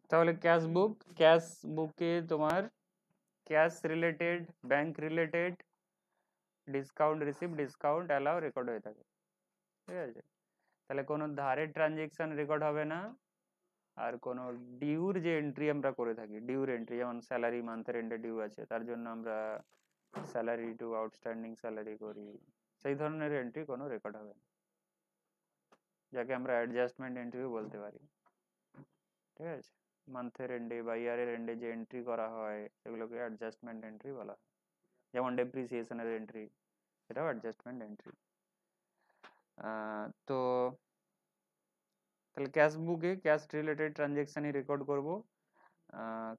তাহলে ক্যাশ বুকে তোমার cash related, bank related, discount receive, discount allow record হয়ে থাকে। ঠিক আছে, তাহলে কোনো ধারের ট্রানজেকশন রেকর্ড হবে না, আর কোনো ডিউর যে এন্ট্রি আমরা করে থাকি, ডিউর এন্ট্রি, যেমন স্যালারি মান্থের এন্ডে ডিউ আছে, তার জন্য আমরা স্যালারি টু আউটস্ট্যান্ডিং স্যালারি করি, সেই ধরনের এন্ট্রি কোনো রেকর্ড হবে না, যাকে আমরা অ্যাডজাস্টমেন্ট এন্ট্রিও বলতে পারি। ঠিক আছে, মান্থের এন্ডে বা ইয়ারের এন্ডে যে এন্ট্রি করা হয় সেগুলোকে অ্যাডজাস্টমেন্ট এন্ট্রি বলা হয়, যেমন ডেপ্রিসিয়েশনের এন্ট্রি, সেটাও অ্যাডজাস্টমেন্ট এন্ট্রি। তো তাহলে ক্যাশ বুকে ক্যাশ রিলেটেড ট্রানজেকশনই রেকর্ড করব।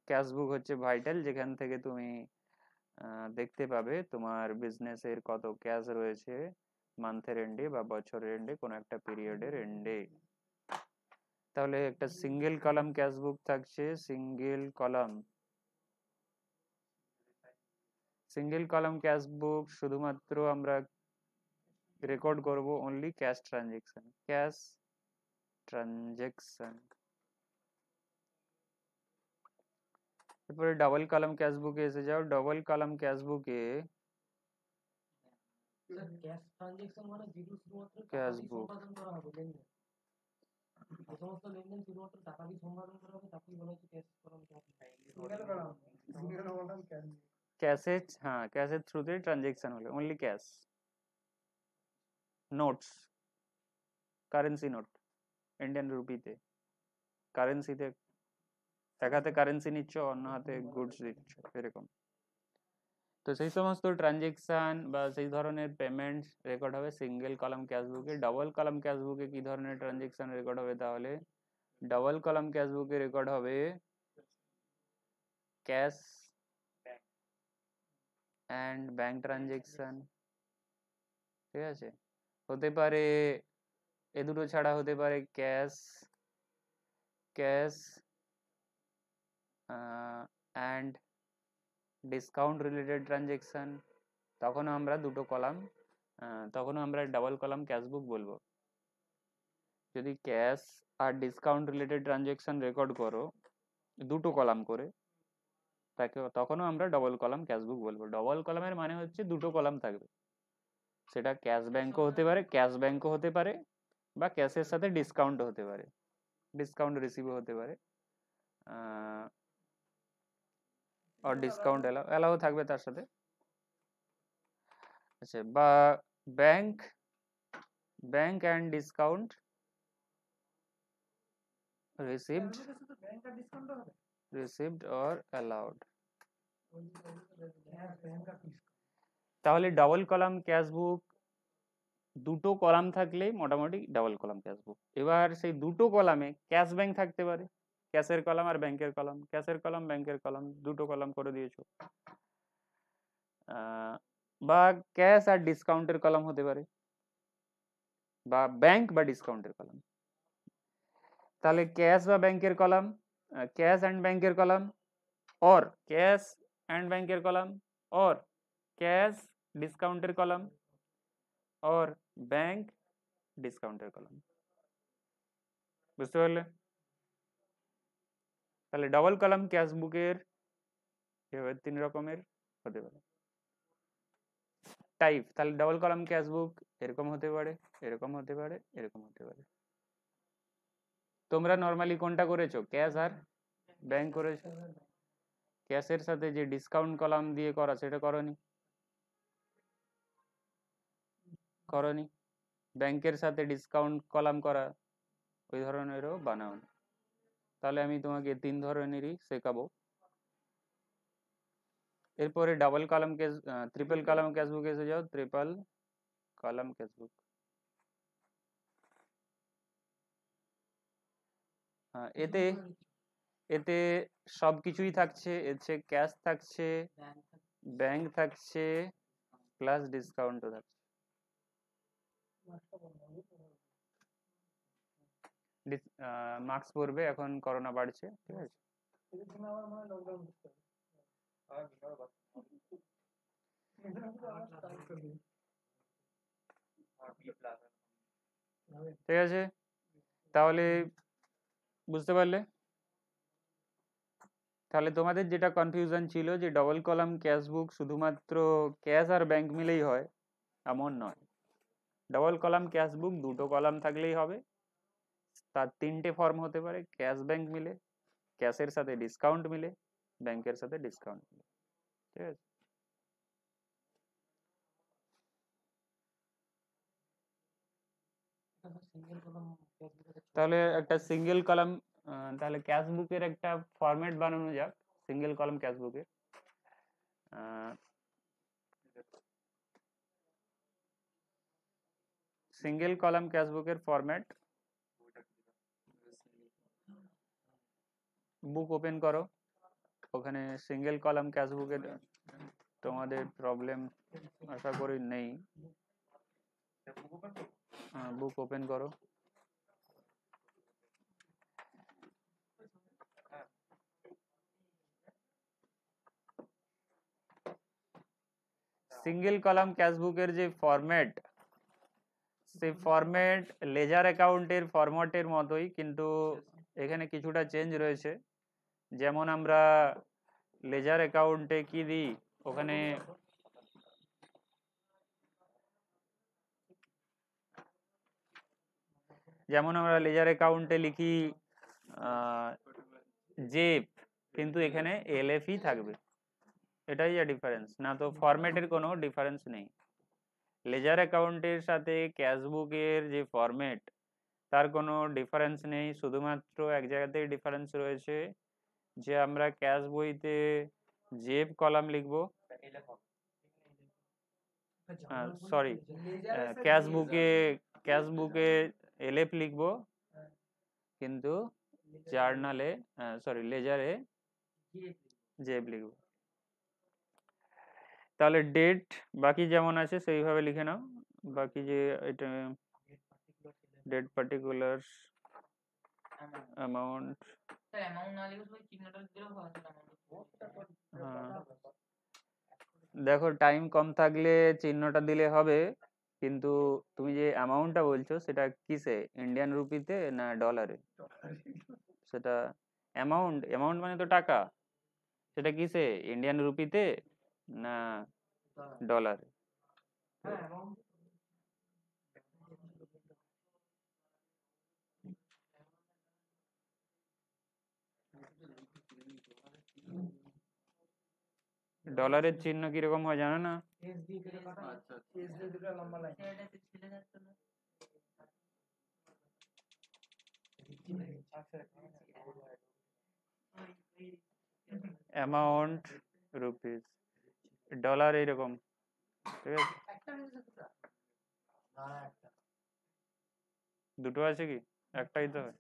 ক্যাশ বুক হচ্ছে ভাইটাল, যেখান থেকে তুমি দেখতে পাবে তোমার বিজনেসের কত ক্যাশ রয়েছে মান্থের এন্ডে বা বছরের এন্ডে, কোনো একটা পিরিয়ডের এন্ডে। তাহলে একটা সিঙ্গেল কলাম ক্যাশ বুক থাকছে, সিঙ্গেল কলাম ক্যাশ বুক শুধুমাত্র আমরা রেকর্ড করব অনলি ক্যাশ ট্রানজেকশন। এরপরে ডাবল কলাম ক্যাশ বুকে এসে যাও। ডাবল কলাম ক্যাশ বুকে ক্যাশ ট্রানজেকশন মানে যেগুলো শুধুমাত্র ক্যাশ টাকা দিয়ে বুক সম্পাদন করা হবে, লেনদেন, যে সমস্ত লেনদেন শুধুমাত্র টাকা দিয়ে সম্পাদন করা হবে তাকেই বলা হচ্ছে ক্যাশ কলাম ক্যাশ। ক্যাশে, হ্যাঁ ক্যাশের থ্রুতে ট্রানজেকশন হলে only cash. Notes, currency note, Indian রুপিতে, কারেন্সিতে, এক হাতে কারেন্সি নিচ্ছ, অন্য হাতে গুডস দিচ্ছ, এরকম। তো সেই সমস্ত ট্রানজেকশন বা সেই ধরনের পেমেন্ট রেকর্ড হবে সিঙ্গেল কলাম ক্যাশ বুকে। ডাবল কলাম ক্যাশ বুকে কি ধরনের ট্রানজেকশন রেকর্ড হবে? তাহলে ডাবল কলাম ক্যাশ বুকে রেকর্ড হবে ক্যাশ অ্যান্ড ব্যাংক ট্রানজেকশন। ঠিক আছে, হতে পারে এ দুটো ছাড়া হতে পারে cash cash and discount related transaction, তখনও আমরা দুটো কলাম, তখনও আমরা ডাবল কলাম ক্যাশ বুক বলবো। যদি ক্যাশ আর ডিসকাউন্ট রিলেটেড ট্রানজেকশন রেকর্ড করো দুটো কলাম করে, তাকে তখনও আমরা ডবল কলাম ক্যাশ বুক বলবো। ডবল কলামের মানে হচ্ছে দুটো কলাম থাকবে, সেটা ক্যাশ ব্যাংকও হতে পারে বা ক্যাশের সাথে ডিসকাউন্টও হতে পারে, ডিসকাউন্ট রিসিভও হতে পারে, আর ডিসকাউন্ট এলাও থাকবে তার সাথে। আচ্ছা, বা bank and discount received or allowed. তাহলে ডাবল কলাম ক্যাশ বুক দুটো কলাম থাকলেই মোটামুটি ডাবল কলাম ক্যাশ বুক। এবার সেই দুটো কলামে ক্যাশ ব্যাংক থাকতে পারে, ক্যাশের কলাম আর ব্যাংকের কলাম, ক্যাশের কলাম ব্যাংকের কলাম, দুটো কলাম করে দিয়েছো। বা ক্যাশ আর ডিসকাউন্টের কলাম হতে পারে, বা ব্যাংক বা ডিসকাউন্টের কলাম। তাহলে ক্যাশ বা ব্যাংকের কলাম, ক্যাশ অ্যান্ড ব্যাংকের কলাম, और कैश एंड बैंकेर कॉलम, और कैश डिस्काउंटेर कॉलम, और बैंक ডিসকাউন্টের কলাম। বুঝতে পারলে? তাহলে ডাবল কলাম ক্যাশ বুকের এভাবে তিন রকমের হতে পারে টাইপ। তাহলে ডাবল কলাম ক্যাশ বুক এরকম হতে পারে, এরকম হতে পারে, এরকম হতে পারে। তোমরা নরমালি কোনটা করেছো? ক্যাশ আর ব্যাংক করেছো। ক্যাশের সাথে যে ডিসকাউন্ট কলাম দিয়ে করা সেটা করনি, করনি। ব্যাংকের সাথে ডিসকাউন্ট কলাম করা ওই ধরনেরও বানাও। তাহলে আমি তোমাকে তিন ধরনেরই শেখাবো। এরপরে double column cash, triple column cash বুক এসে যাও। ট্রিপল কলাম ক্যাশ বুক, এতে এতে সব কিছুই থাকছে, এতে ক্যাশ থাকছে, ব্যাংক থাকছে, প্লাস ডিসকাউন্টও থাকছে। মাস্ক পরবে, এখন করোনা বাড়ছে, ঠিক আছে। ঠিক আছে, তাহলে বুঝতে পারলে? তাহলে তোমাদের যেটা কনফিউশন ছিল যে ডবল কলাম ক্যাশ বুক শুধুমাত্র ক্যাশ আর ব্যাংক মিলেই হয়, এমন নয়। ডবল কলাম ক্যাশ বুক দুটো কলাম থাকলেই হবে, তার তিনটে ফর্ম হতে পারে, ক্যাশ ব্যাংক মিলে, ক্যাশের সাথে ডিসকাউন্ট মিলে, ব্যাংকের সাথে ডিসকাউন্ট মিলে। ঠিক আছে, সিঙ্গেল কলাম ফেসবুকে তাহলে একটা সিঙ্গেল কলাম, তাহলে ক্যাশ বুকের একটা ফরম্যাট বানানো যাক সিঙ্গেল কলাম ক্যাশ বুকের। সিঙ্গেল কলাম ক্যাশ বুকের ফরম্যাট, বুক ওপেন করো, ওখানে সিঙ্গেল কলাম ক্যাশ বুকের তোমাদের প্রবলেম আশা করি নেই। বুক ওপেন করো, সিঙ্গেল কলাম ক্যাশ বুকের যে ফরম্যাট, সেই ফরম্যাট লেজার অ্যাকাউন্টের ফরম্যাটের মতোই, কিন্তু এখানে কিছুটা চেঞ্জ রয়েছে। যেমন আমরা লেজার অ্যাকাউন্টে কি দিই, ওখানে যেমন আমরা লেজার অ্যাকাউন্টে লিখি জেপ, কিন্তু এখানে এলএফই থাকবে, এটাই যা ডিফারেন্স, না তো ফরম্যাটের কোনো ডিফারেন্স নেই। লেজার অ্যাকাউন্টের সাথে ক্যাশ বুকের যে ফরম্যাট, তার কোনো ডিফারেন্স নেই, শুধুমাত্র এক জায়গাতেই ডিফারেন্স রয়েছে, যে আমরা ক্যাশ বইতে জেব কলাম লিখব, সরি ক্যাশ বুকে এলএফ লিখব, কিন্তু জার্নালে সরি লেজারে জেব লিখব। তাহলে ডেট বাকি যেমন আছে সেইভাবে লিখে নাও, বাকি যে এটা ডেট পার্টিকুলার অ্যামাউন্ট, দেখো টাইম কম থাকলে চিহ্নটা দিলে হবে, কিন্তু তুমি যে অ্যামাউন্টটা বলছো সেটা কিসে, ইন্ডিয়ান রুপিতে না ডলারে? সেটা অ্যামাউন্ট, অ্যামাউন্ট মানে তো টাকা, সেটা কিসে, ইন্ডিয়ান রুপিতে না ডলারে? ডলারের চিহ্ন কিরকম হয় জানো না? অ্যামাউন্ট রুপিস, ডলার এইরকম, ঠিক আছে? দুটো আছে কি, একটাই তো হয়।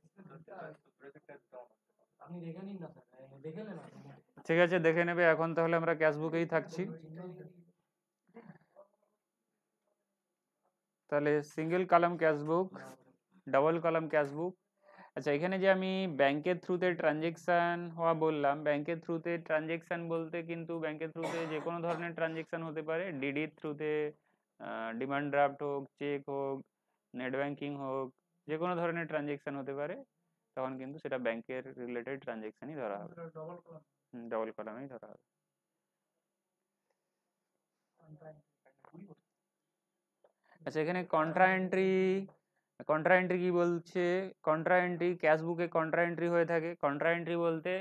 ঠিক আছে, দেখে নেবে। এখন তাহলে আমরা ক্যাশ বুকেই থাকছি। তাহলে সিঙ্গেল কলাম ক্যাশ বুক, ডাবল কলাম ক্যাশ বুক। আচ্ছা, এখানে যে আমি ব্যাংকের থ্রুতে ট্রানজেকশন হওয়া বললাম, ব্যাংকের থ্রুতে ট্রানজেকশন বলতে কিন্তু ব্যাংকের থ্রুতে যে কোনো ধরনের ট্রানজেকশন হতে পারে, ডিডির থ্রুতে, ডিমান্ড ড্রাফট হোক, চেক হোক, নেট ব্যাংকিং হোক, যে কোনো ধরনের ট্রানজেকশন হতে পারে, তখন কিন্তু সেটা ব্যাংকের রিলেটেড ট্রানজেকশনই ধরা হবে, ডবল কলামেই ধরা হবে। আচ্ছা, এখানে কন্ট্রা এন্ট্রি, কন্ট্রা এন্ট্রি কি বলছে? কন্ট্রা এন্ট্রি ক্যাশ বুকে কন্ট্রা এন্ট্রি হয়ে থাকে। কন্ট্রা এন্ট্রি বলতে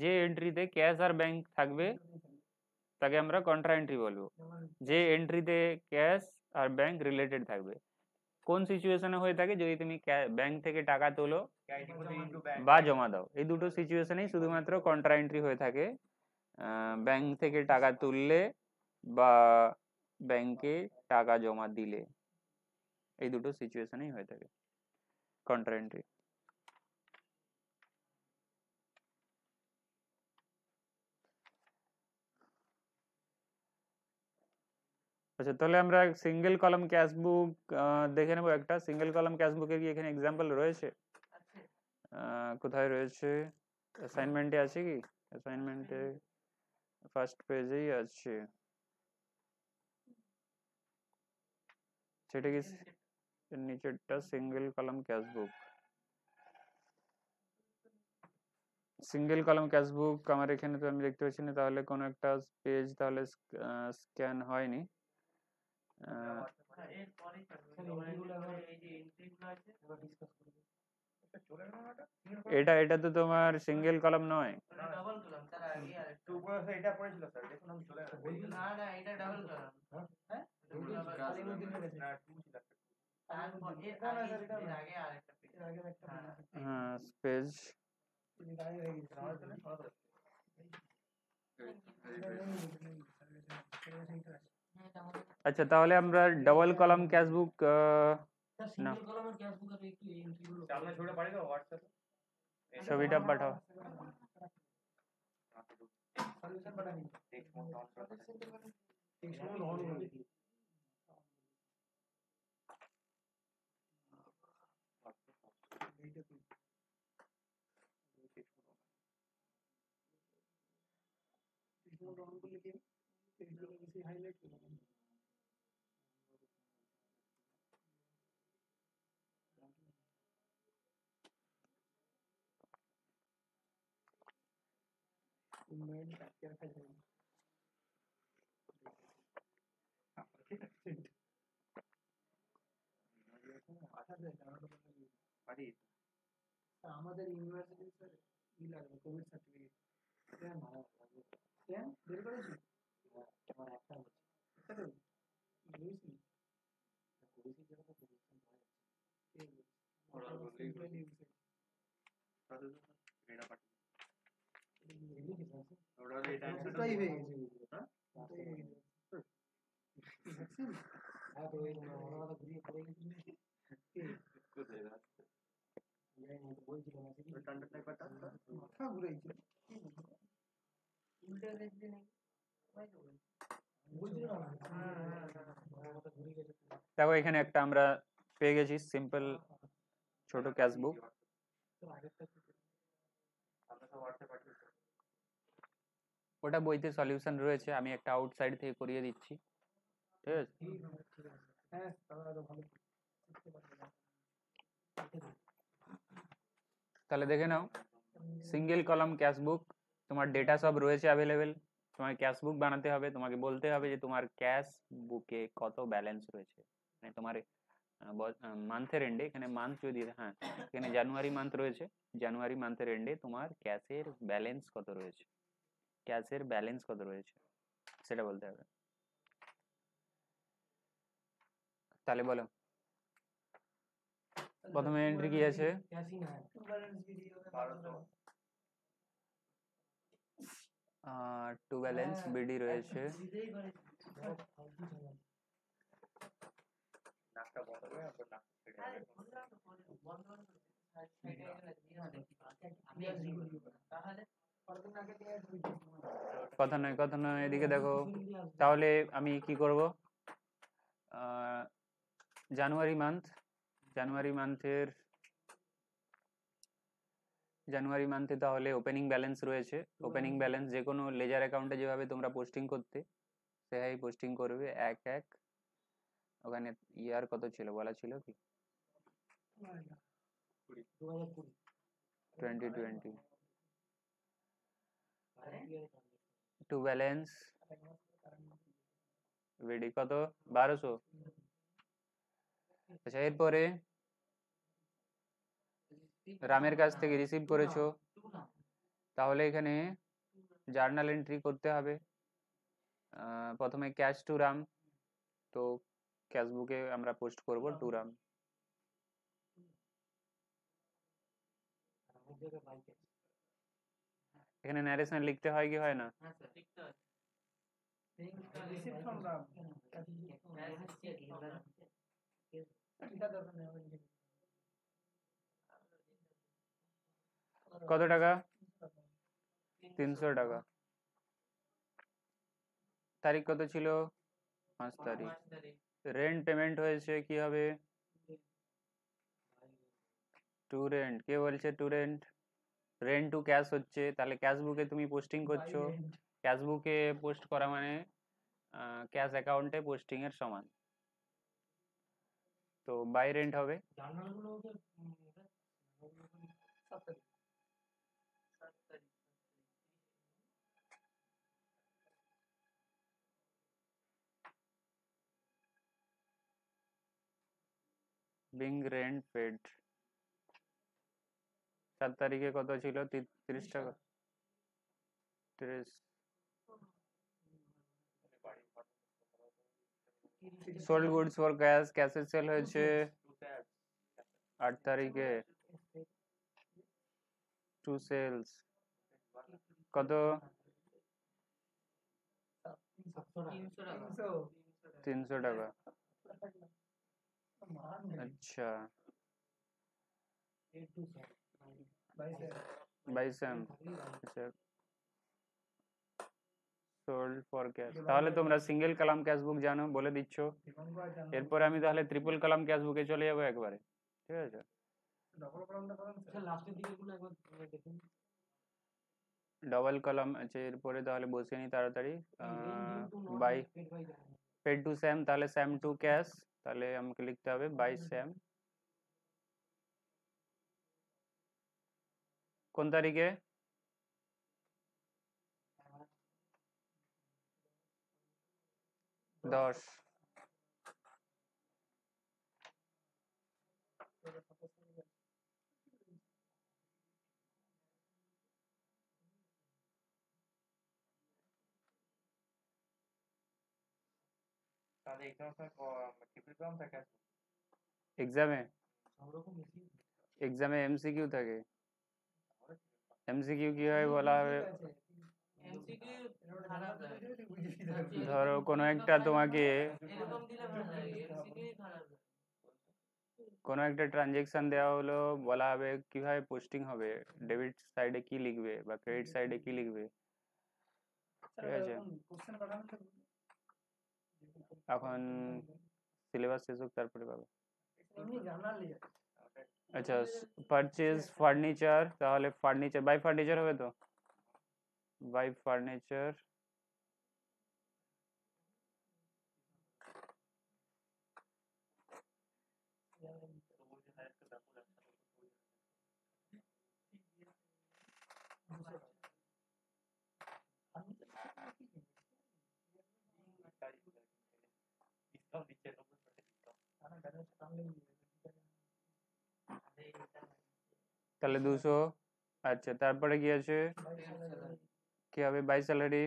যে এন্ট্রিতে ক্যাশ আর ব্যাংক থাকবে তাকে আমরা কন্ট্রা এন্ট্রি বলবো, যে এন্ট্রিতে ক্যাশ আর ব্যাংক রিলেটেড থাকবে। কোন সিচুয়েশনে হয়ে থাকে, যদি তুমি ব্যাংক থেকে টাকা তোলো বা জমা দাও, এই দুটো সিচুয়েশনেই শুধুমাত্র কন্ট্রা এন্ট্রি হয়ে থাকে। ব্যাংক থেকে টাকা তুললে বা ব্যাংকে টাকা জমা দিলে, এই দুটো সিচুয়েশনেই হয়ে থাকে কন্ট্রা এন্ট্রি। আচ্ছা, তাহলে আমরা সিঙ্গেল কলাম ক্যাশ বুক দেখে নেবো। একটা সিঙ্গেল কলাম ক্যাশ বুকের কি এখানে এক্সাম্পল রয়েছে? কোথায় রয়েছে? অ্যাসাইনমেন্টে আছে কি? অ্যাসাইনমেন্টে ফার্স্ট পেজেই আছে, সেটা কি নিচেরটা সিঙ্গেল কলাম ক্যাশ বুক? সিঙ্গেল কলাম ক্যাশবুক আমার এখানে তো আমি দেখতে পাচ্ছি না, তাহলে কোনো একটা পেজ তাহলে স্ক্যান হয়নি। এটা এটা তো তোমার সিঙ্গেল কলাম নয়। হ্যাঁ পেজ। আচ্ছা তাহলে আমরা ডাবল কলাম ক্যাশবুক না ছবিটা পাঠাও। আমাদের ইউনিভার্সিটি স্যার ই লাগবে কোভিড সার্টিফিকেট স্ক্যান বের করেছি আমার একটা হচ্ছে বুঝছি কোভিড যেটা তো ওটাই হয়ে গেছে হ্যাঁ ওটাই হয়ে গেছে হ্যাঁ তো এই আমরা ঘুরিয়ে পড়ে গেছি মাথা ঘুরাইছে উল্টে দেখবি না দেখো এখানে একটা আমরা পেয়ে গেছি সিম্পল ছোট ক্যাশবুক। ওটা বইতে সলিউশন রয়েছে, আমি একটা আউটসাইড থেকে করিয়ে দিচ্ছি, ঠিক আছে? তাহলে দেখে নাও সিঙ্গেল কলাম ক্যাশবুক, তোমার ডেটা সব রয়েছে অ্যাভেলেবেল। তোমার ক্যাশবুক বানাতে হবে, তোমাকে বলতে হবে যে তোমার ক্যাশ বুকে কত ব্যালেন্স রয়েছে, মানে তোমার মান্থের এন্ডে, এখানে মান্থ যদি হ্যাঁ এখানে জানুয়ারি মান্থ রয়েছে, জানুয়ারি মান্থের এন্ডে তোমার ক্যাশের ব্যালেন্স কত রয়েছে, ক্যাশের ব্যালেন্স কত রয়েছে সেটা বলতে হবে। তাহলে বলো প্রথমে এন্ট্রি কি আছে? টু ব্যালেন্স বিডি রয়েছে, কথা নয় কথা নয়, এদিকে দেখো। তাহলে আমি কি করব, জানুয়ারি মান্থ, জানুয়ারি মান্থের জানুয়ারি মান্থে তাহলে ওপেনিং ব্যালেন্স রয়েছে, ওপেনিং ব্যালেন্স যে কোনো লেজার অ্যাকাউন্টে যেভাবে তোমরা পোস্টিং করতে সেভাবেই পোস্টিং করবে এক এক। ওখানে ইয়ার কত ছিল বলা ছিল কি? 2020 টু ব্যালেন্স ভিডি কত 1200। আচ্ছা এরপরে রামের কাছ থেকে রিসিভ করেছো, তাহলে এখানে জার্নাল এন্ট্রি করতে হবে। প্রথমে ক্যাশ টু রাম, তো ক্যাশবুকে আমরা পোস্ট করব টু রাম। এখানে ন্যারেশন লিখতে হয় কি হয় না? কত টাকা? 300 টাকা। তারিখ কত ছিল? 5 তারিখ। রেন্ট পেমেন্ট হয়েছে কি হবে? টু রেন্ট, কে বলছে to rent? Rent to cash হচ্ছে, তাহলে ক্যাশ বুকে তুমি পোস্টিং করছো, ক্যাশ বুকে পোস্ট করা মানে ক্যাশ অ্যাকাউন্টে পোস্টিং এর সমান, তো বাই রেন্ট হবে। বিং রেন্ট পেড 7 তারিখে কত ছিল? 30 টাকা। 30 সোল্ড গুডস ফর ক্যাশ, ক্যাশে সেল হয়েছে 8 তারিখে। টু সেলস কত? 300 টাকা। अच्छा বাই স্যাম। আচ্ছা সোল্ড ফর ক্যাশ। তাহলে তোমরা সিঙ্গেল কলাম ক্যাশ বুক জানো, বলে দিচ্ছ। এরপরে আমি তাহলে ট্রিপল কলাম ক্যাশ বুকে চলে যাবো একবারে, ঠিক আছে? ডবল কলাম আছে এরপরে, তাহলে বসিয়ে নি তাড়াতাড়ি। বাই পেড টু স্যাম, তাহলে স্যাম টু ক্যাশ, তাহলে আমাকে লিখতে হবে বাই স্যাম। কোন তারিখে? 10। এক্সামে এক্সামে এমসিকিউ থাকে। এমসিকিউ কি হয় বলা হবে, ধরো কোনো একটা তোমাকে কোনো একটা ট্রানজেকশন দেওয়া হলো, বলা হবে কিভাবে পোস্টিং হবে, ডেবিট সাইডে কি লিখবে বা ক্রেডিট সাইডে কি লিখবে, ঠিক আছে? এখন সিলেবাস শেষ হোক তারপরে পাবে। আচ্ছা পারচেজ ফার্নিচার, তাহলে ফার্নিচার বাই ফার্নিচার হবে তো, বাই ফার্নিচার তাহলে 200। আচ্ছা তারপরে কি আছে, কি হবে? বাই স্যালারি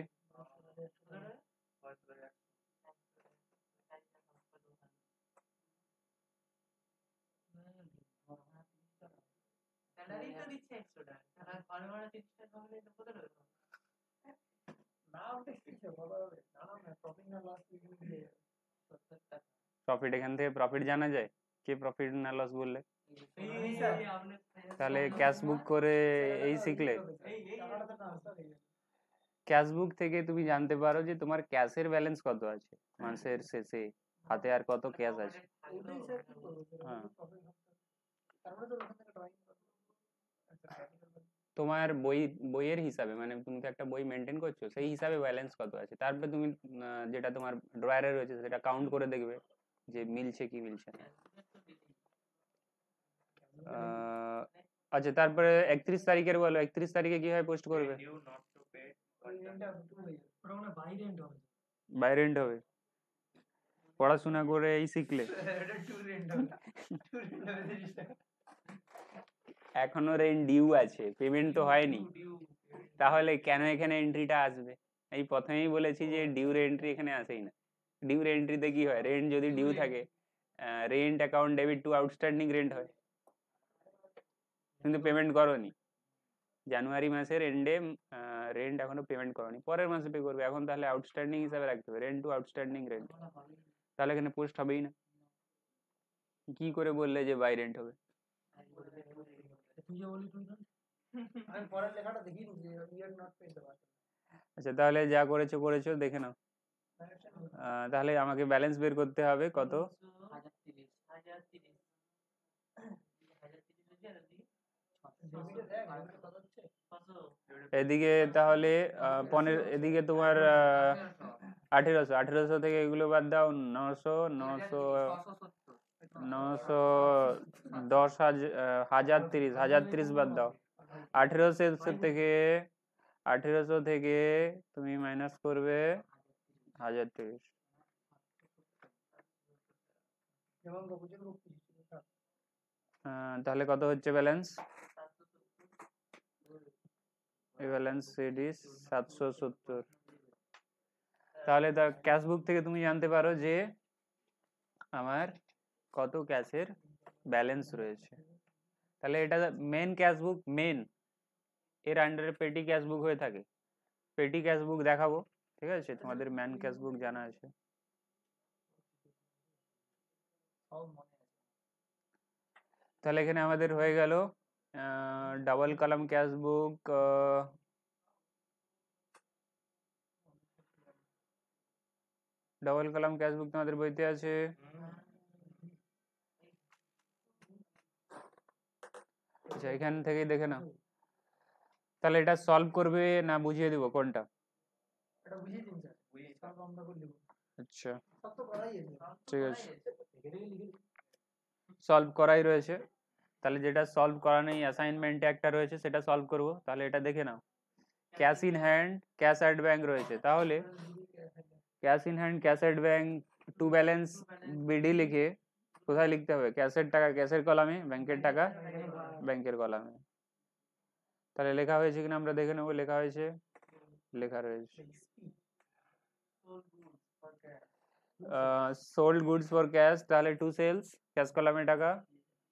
প্রফিট, এখান থেকে প্রফিট জানা যায়, কি প্রফিট না লস বললে। তাহলে ক্যাশ বুক করে এই শিখলে, ক্যাশ বুক থেকে তুমি জানতে পারো যে তোমার ক্যাশের ব্যালেন্স কত আছে মাসের শেষে, হাতে আর কত ক্যাশ আছে। হ্যাঁ তোমার বইয়ের হিসাবে, মানে তুমি তো একটা বই মেনটেন করছো, সেই হিসাবে ব্যালেন্স কত আছে, তারপরে তুমি যেটা তোমার ড্রয়ারে রয়েছে সেটা কাউন্ট করে দেখবে যে মিলছে কি মিলছে না। আচ্ছা তারপরে 31 তারিখের বলো, 31 তারিখে কিভাবে পোস্ট করবে? বাই রেন্ট হবে, পড়াশোনা করে এই শিখলে। এখনো রেন্ট ডিউ আছে, পেমেন্ট তো হয়নি, তাহলে কেন এখানে এন্ট্রিটা আসবে? এই প্রথমেই বলেছি যে ডিউর এন্ট্রি এখানে আসেই না। ডিউর এন্ট্রিতে কি হয়, রেন্ট যদি ডিউ থাকে, rent account debit two outstanding rent হয়, কিন্তু পেমেন্ট করোনি জানুয়ারি মাসের এন্ডে, রেন্ট এখনো পেমেন্ট করোনি, পরের মাসে পে করবে, এখন তাহলে আউটস্ট্যান্ডিং হিসাবে রাখতে হবে, রেন্ট টু আউটস্ট্যান্ডিং রেন্ট, তাহলে এখানে পোস্ট হবেই না। কি করে বললে যে বাই রেন্ট হবে? আচ্ছা তাহলে যা করেছো করেছো, দেখে নাও। তাহলে আমাকে ব্যালেন্স বের করতে হবে কত, এদিকে তাহলে 15, এদিকে তোমার 1800 থেকে এগুলো বাদ দাও, 900 900 1030 বাদ দাও, 1800 থেকে 1800 থেকে তুমি মাইনাস করবে 1030। তাহলে কত হচ্ছে ব্যালেন্স? এই ব্যালেন্স শিট ইজ 770। তাহলে ক্যাশ বুক থেকে তুমি জানতে পারো যে আমার কত ক্যাশের ব্যালেন্স রয়েছে। তাহলে এটা মেন ক্যাশ বুক, মেন এর আন্ডারে পেটি ক্যাশ বুক হয়ে থাকে। পেটি ক্যাশ বুক দেখাবো, ঠিক আছে? তোমাদের ম্যান ক্যাশ বুক জানা আছে। তাহলে এখানে আমাদের হয়ে গেল ডাবল কলাম ক্যাশ বুক, ডাবল কলাম ক্যাশ বুক তোমাদের বইতে আছে। আচ্ছা, এখান থেকেই দেখে নাও। তাহলে এটা সলভ করবে না বুঝিয়ে দিব কোনটা? আচ্ছা, ঠিক আছে, সলভ করাই রয়েছে। তাহলে যেটা সলভ করা নেই অ্যাসাইনমেন্টে একটা রয়েছে সেটা সলভ করব। তাহলে এটা দেখে নাও, cash in hand, cash at bank রয়েছে। তাহলে cash in hand, cash at bank, to balance BD লিখে কোথায় লিখতে হবে? ক্যাশের টাকা ক্যাশের কলামে, ব্যাংকের টাকা ব্যাংকের কলামে। তাহলে লেখা হয়েছে কিনা আমরা দেখে নেবো। লেখা হয়েছে, লেখা রয়েছে সোল্ড গুডস ফর ক্যাশ, তাহলে টু সেলস, ক্যাশ কলামে টাকা।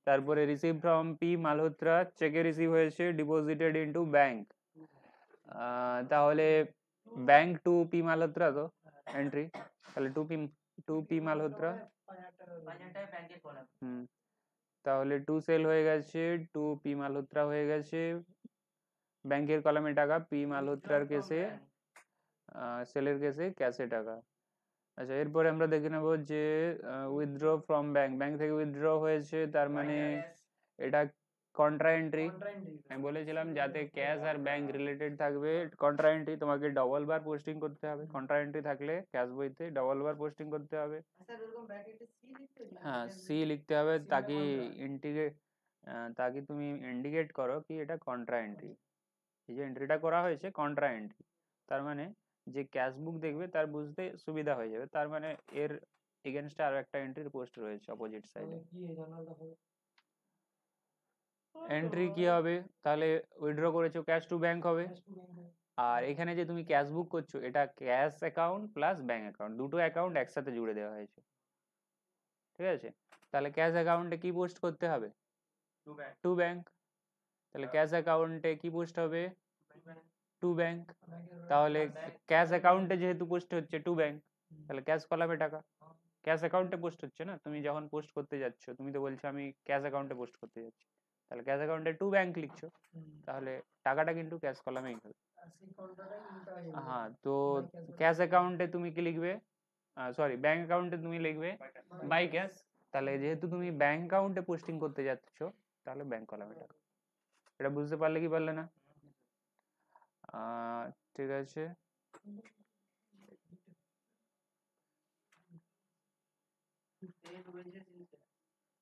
তারপরে রিসিভ ফ্রম পি মালহোত্রা, চেকে রিসিভ হয়েছে, ডিপোজিটেড ইনটু ব্যাংক। তাহলে ব্যাংক টু পি মালহোত্রা তো এন্ট্রি, তাহলে টু পি মালহোত্রা। তাহলে টু সেল হয়ে গেছে, টু পি মালহোত্রা হয়ে গেছে, ব্যাংকের কলামে টাকা, পি মালহোত্রার কেসে, সেলের কেসে ক্যাশে টাকা। আচ্ছা, এরপরে আমরা দেখে নেব যে উইথড্র ফ্রম ব্যাংক, ব্যাংক থেকে উইথড্র হয়েছে, তার মানে এটা কন্ট্রা এন্ট্রি। আমি বলেছিলাম যাতে ক্যাশ আর ব্যাংক রিলেটেড থাকবে কন্ট্রা এন্ট্রি তোমাকে ডবল বার পোস্টিং করতে হবে। কন্ট্রা এন্ট্রি থাকলে ক্যাশ বইতে ডবল বার পোস্টিং করতে হবে। হ্যাঁ, সি লিখতে হবে তাকে ইন্ডিকেট, তাকে তুমি ইন্ডিকেট করো কি এটা কন্ট্রা এন্ট্রি। এই যে এন্ট্রিটা করা হয়েছে কন্ট্রা এন্ট্রি, তার মানে যে ক্যাশ বুক দেখবে তার বুঝতে সুবিধা হয়ে যাবে, তার মানে এর এগেনস্টে আরো একটা এন্ট্রির পোস্ট রয়েছে অপোজিট সাইডে। এন্ট্রি কি হবে? তাহলে উইথড্র করেছো ক্যাশ টু ব্যাংক হবে। আর এখানে যে তুমি ক্যাশ বুক করছো এটা cash account plus bank account, দুটো অ্যাকাউন্ট একসাথে জুড়ে দেওয়া হয়েছে, ঠিক আছে? তাহলে ক্যাশ অ্যাকাউন্টে কি পোস্ট করতে হবে? To bank. তাহলে ক্যাশ অ্যাকাউন্টে কি পোস্ট হবে? To bank. তাহলে ক্যাশ অ্যাকাউন্টে যেহেতু পোস্ট হচ্ছে টু ব্যাংক, তাহলে ক্যাশ কলামে টাকা। ক্যাশ অ্যাকাউন্টে পোস্ট হচ্ছে না, তুমি যখন পোস্ট করতে যাচ্ছ তুমি তো বলছো আমি ক্যাশ অ্যাকাউন্টে পোস্ট করতে যাচ্ছি, তাহলে ক্যাশ অ্যাকাউন্টে টু ব্যাংক লিখছো, তাহলে টাকাটা কিন্তু ক্যাশ কলামেই হবে। হ্যাঁ, তো ক্যাশ অ্যাকাউন্টে তুমি কি লিখবে? সরি, ব্যাংক অ্যাকাউন্টে তুমি লিখবে বাই ক্যাশ। তাহলে যেহেতু তুমি ব্যাংক অ্যাকাউন্টে পোস্টিং করতে যাচ্ছ তাহলে ব্যাংক কলামে টাকা। এটা বুঝতে পারলে কি পারলে না? ঠিক আছে,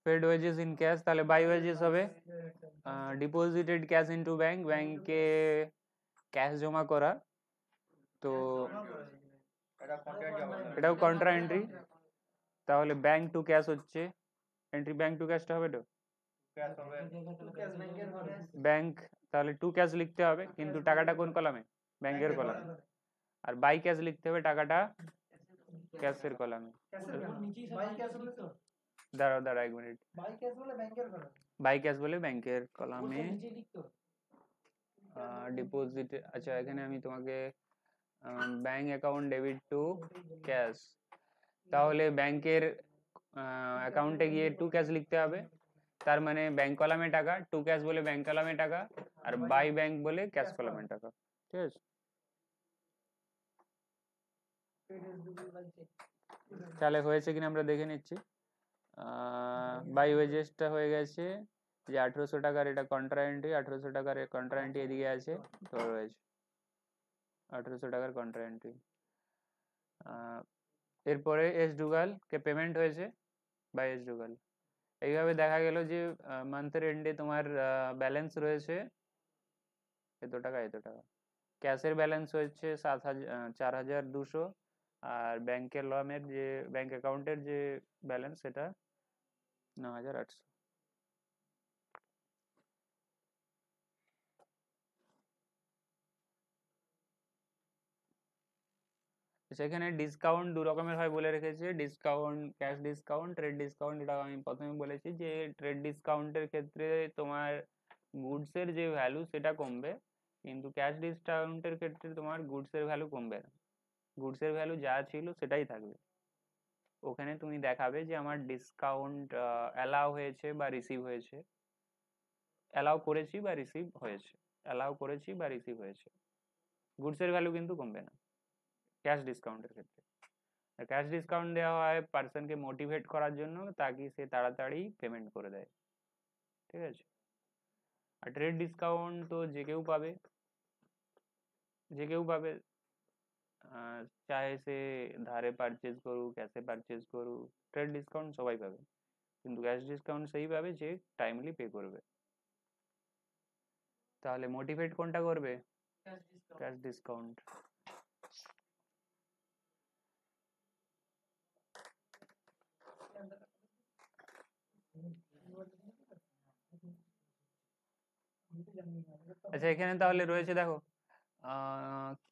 পেড ওয়েজেস ইন ক্যাশ, তাহলে বাই ওয়েজেস হবে। ডিপোজিটেড ক্যাশ ইনটু ব্যাংক, ব্যাংকে ক্যাশ জমা করা, তো এটাও কন্ট্রা এন্ট্রি। তাহলে ব্যাংক টু ক্যাশ হচ্ছে এন্ট্রি, ব্যাংক টু ক্যাশটা হবে তো ব্যাংক, তাহলে টু ক্যাশ লিখতে হবে কিন্তু টাকাটা কোন কলামে? ব্যাংকের কলামে। আর বাই ক্যাশ লিখতে হবে টাকাটা ক্যাশের কলামে। দাঁড়াও দাঁড়াও 1 মিনিট, বাই ক্যাশ বলে ব্যাংকের কলামে ডিপোজিট। আচ্ছা, এখানে আমি তোমাকে bank account debit two cash, তাহলে ব্যাংকের অ্যাকাউন্টে গিয়ে টু ক্যাশ লিখতে হবে, তার মানে ব্যাংক কলামে টাকা, টু ক্যাশ বলে ব্যাংক কলামে টাকা, আর বাই ব্যাংক বলে ক্যাশ কলামে টাকা, ঠিক আছে? তাহলে হয়েছে কিনা আমরা দেখে নিচ্ছি। বাই ওয়েজেসটা হয়ে গেছে যে 1800 টাকার, এটা কন্ট্রা এন্ট্রি, 1800 টাকার কন্ট্রা এন্ট্রি এদিকে আছে, তো রয়েছে 1800 টাকার কন্ট্রা এন্ট্রি। এরপরে এস ডুগাল কে পেমেন্ট হয়েছে বাই এস ডুগাল। এইভাবে দেখা গেল যে মান্থের এন্ডে তোমার ব্যালেন্স রয়েছে এত টাকা এত টাকা। ক্যাশের ব্যালেন্স হচ্ছে 4200, আর ব্যাংকের লোনের যে ব্যাংক অ্যাকাউন্টের যে ব্যালেন্স সেটা 9800। সেখানে ডিসকাউন্ট দু রকমের হয় বলে রেখেছে, discount cash discount, trade discount. এটা আমি প্রথমে বলেছি যে ট্রেড ডিসকাউন্টের ক্ষেত্রে তোমার গুডসের যে ভ্যালু সেটা কমবে, কিন্তু ক্যাশ ডিসকাউন্টের ক্ষেত্রে তোমার গুডসের ভ্যালু কমবে না, গুডসের ভ্যালু যা ছিল সেটাই থাকবে। ওখানে তুমি দেখাবে যে আমার ডিসকাউন্ট অ্যালাউ হয়েছে বা রিসিভ হয়েছে, অ্যালাউ করেছি বা রিসিভ হয়েছে, অ্যালাউ করেছি বা রিসিভ হয়েছে, গুডসের ভ্যালু কিন্তু কমবে না ক্যাশ ডিসকাউন্টের ক্ষেত্রে। ক্যাশ ডিসকাউন্ট দেওয়া হয় পার্সনকে মোটিভেট করার জন্য, তাকে সে তাড়াতাড়ি পেমেন্ট করে দেয়, ঠিক আছে। আর ট্রেড ডিসকাউন্ট তো যে কেউ পাবে, যে কেউ পাবে, চাহে সে ধারে পারচেজ করুক ক্যাশে পারচেজ করুক, ট্রেড ডিসকাউন্ট সবাই পাবে, কিন্তু ক্যাশ ডিসকাউন্ট সেই পাবে যে টাইমলি পে করবে। তাহলে মোটিভেট কোনটা করবে? Cash discount. আচ্ছা এখানে তাহলে রয়েছে দেখো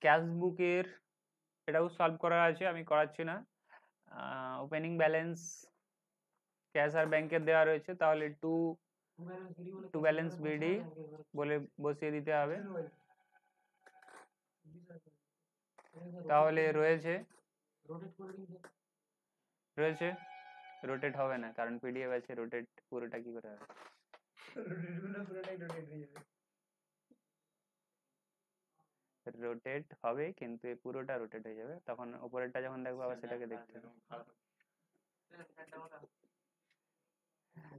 ক্যাশ বুকের, এটাও সলভ করা আছে, আমি করাচ্ছি না। ওপেনিং ব্যালেন্স ক্যাশ আর ব্যাংকের দেওয়া রয়েছে, তাহলে টু ব্যালেন্স বিডি বলে বসিয়ে দিতে হবে। তাহলে রয়েছে রোটেট হবে না, কারণ পিডিএফ আছে, রোটেট পুরোটা কি করে হবে? রোটেট হবে কিন্তু পুরোটা রোটেট হয়ে যাবে, তখন উপরেরটা যখন দেখবো আবার সেটাকে দেখতে হবে।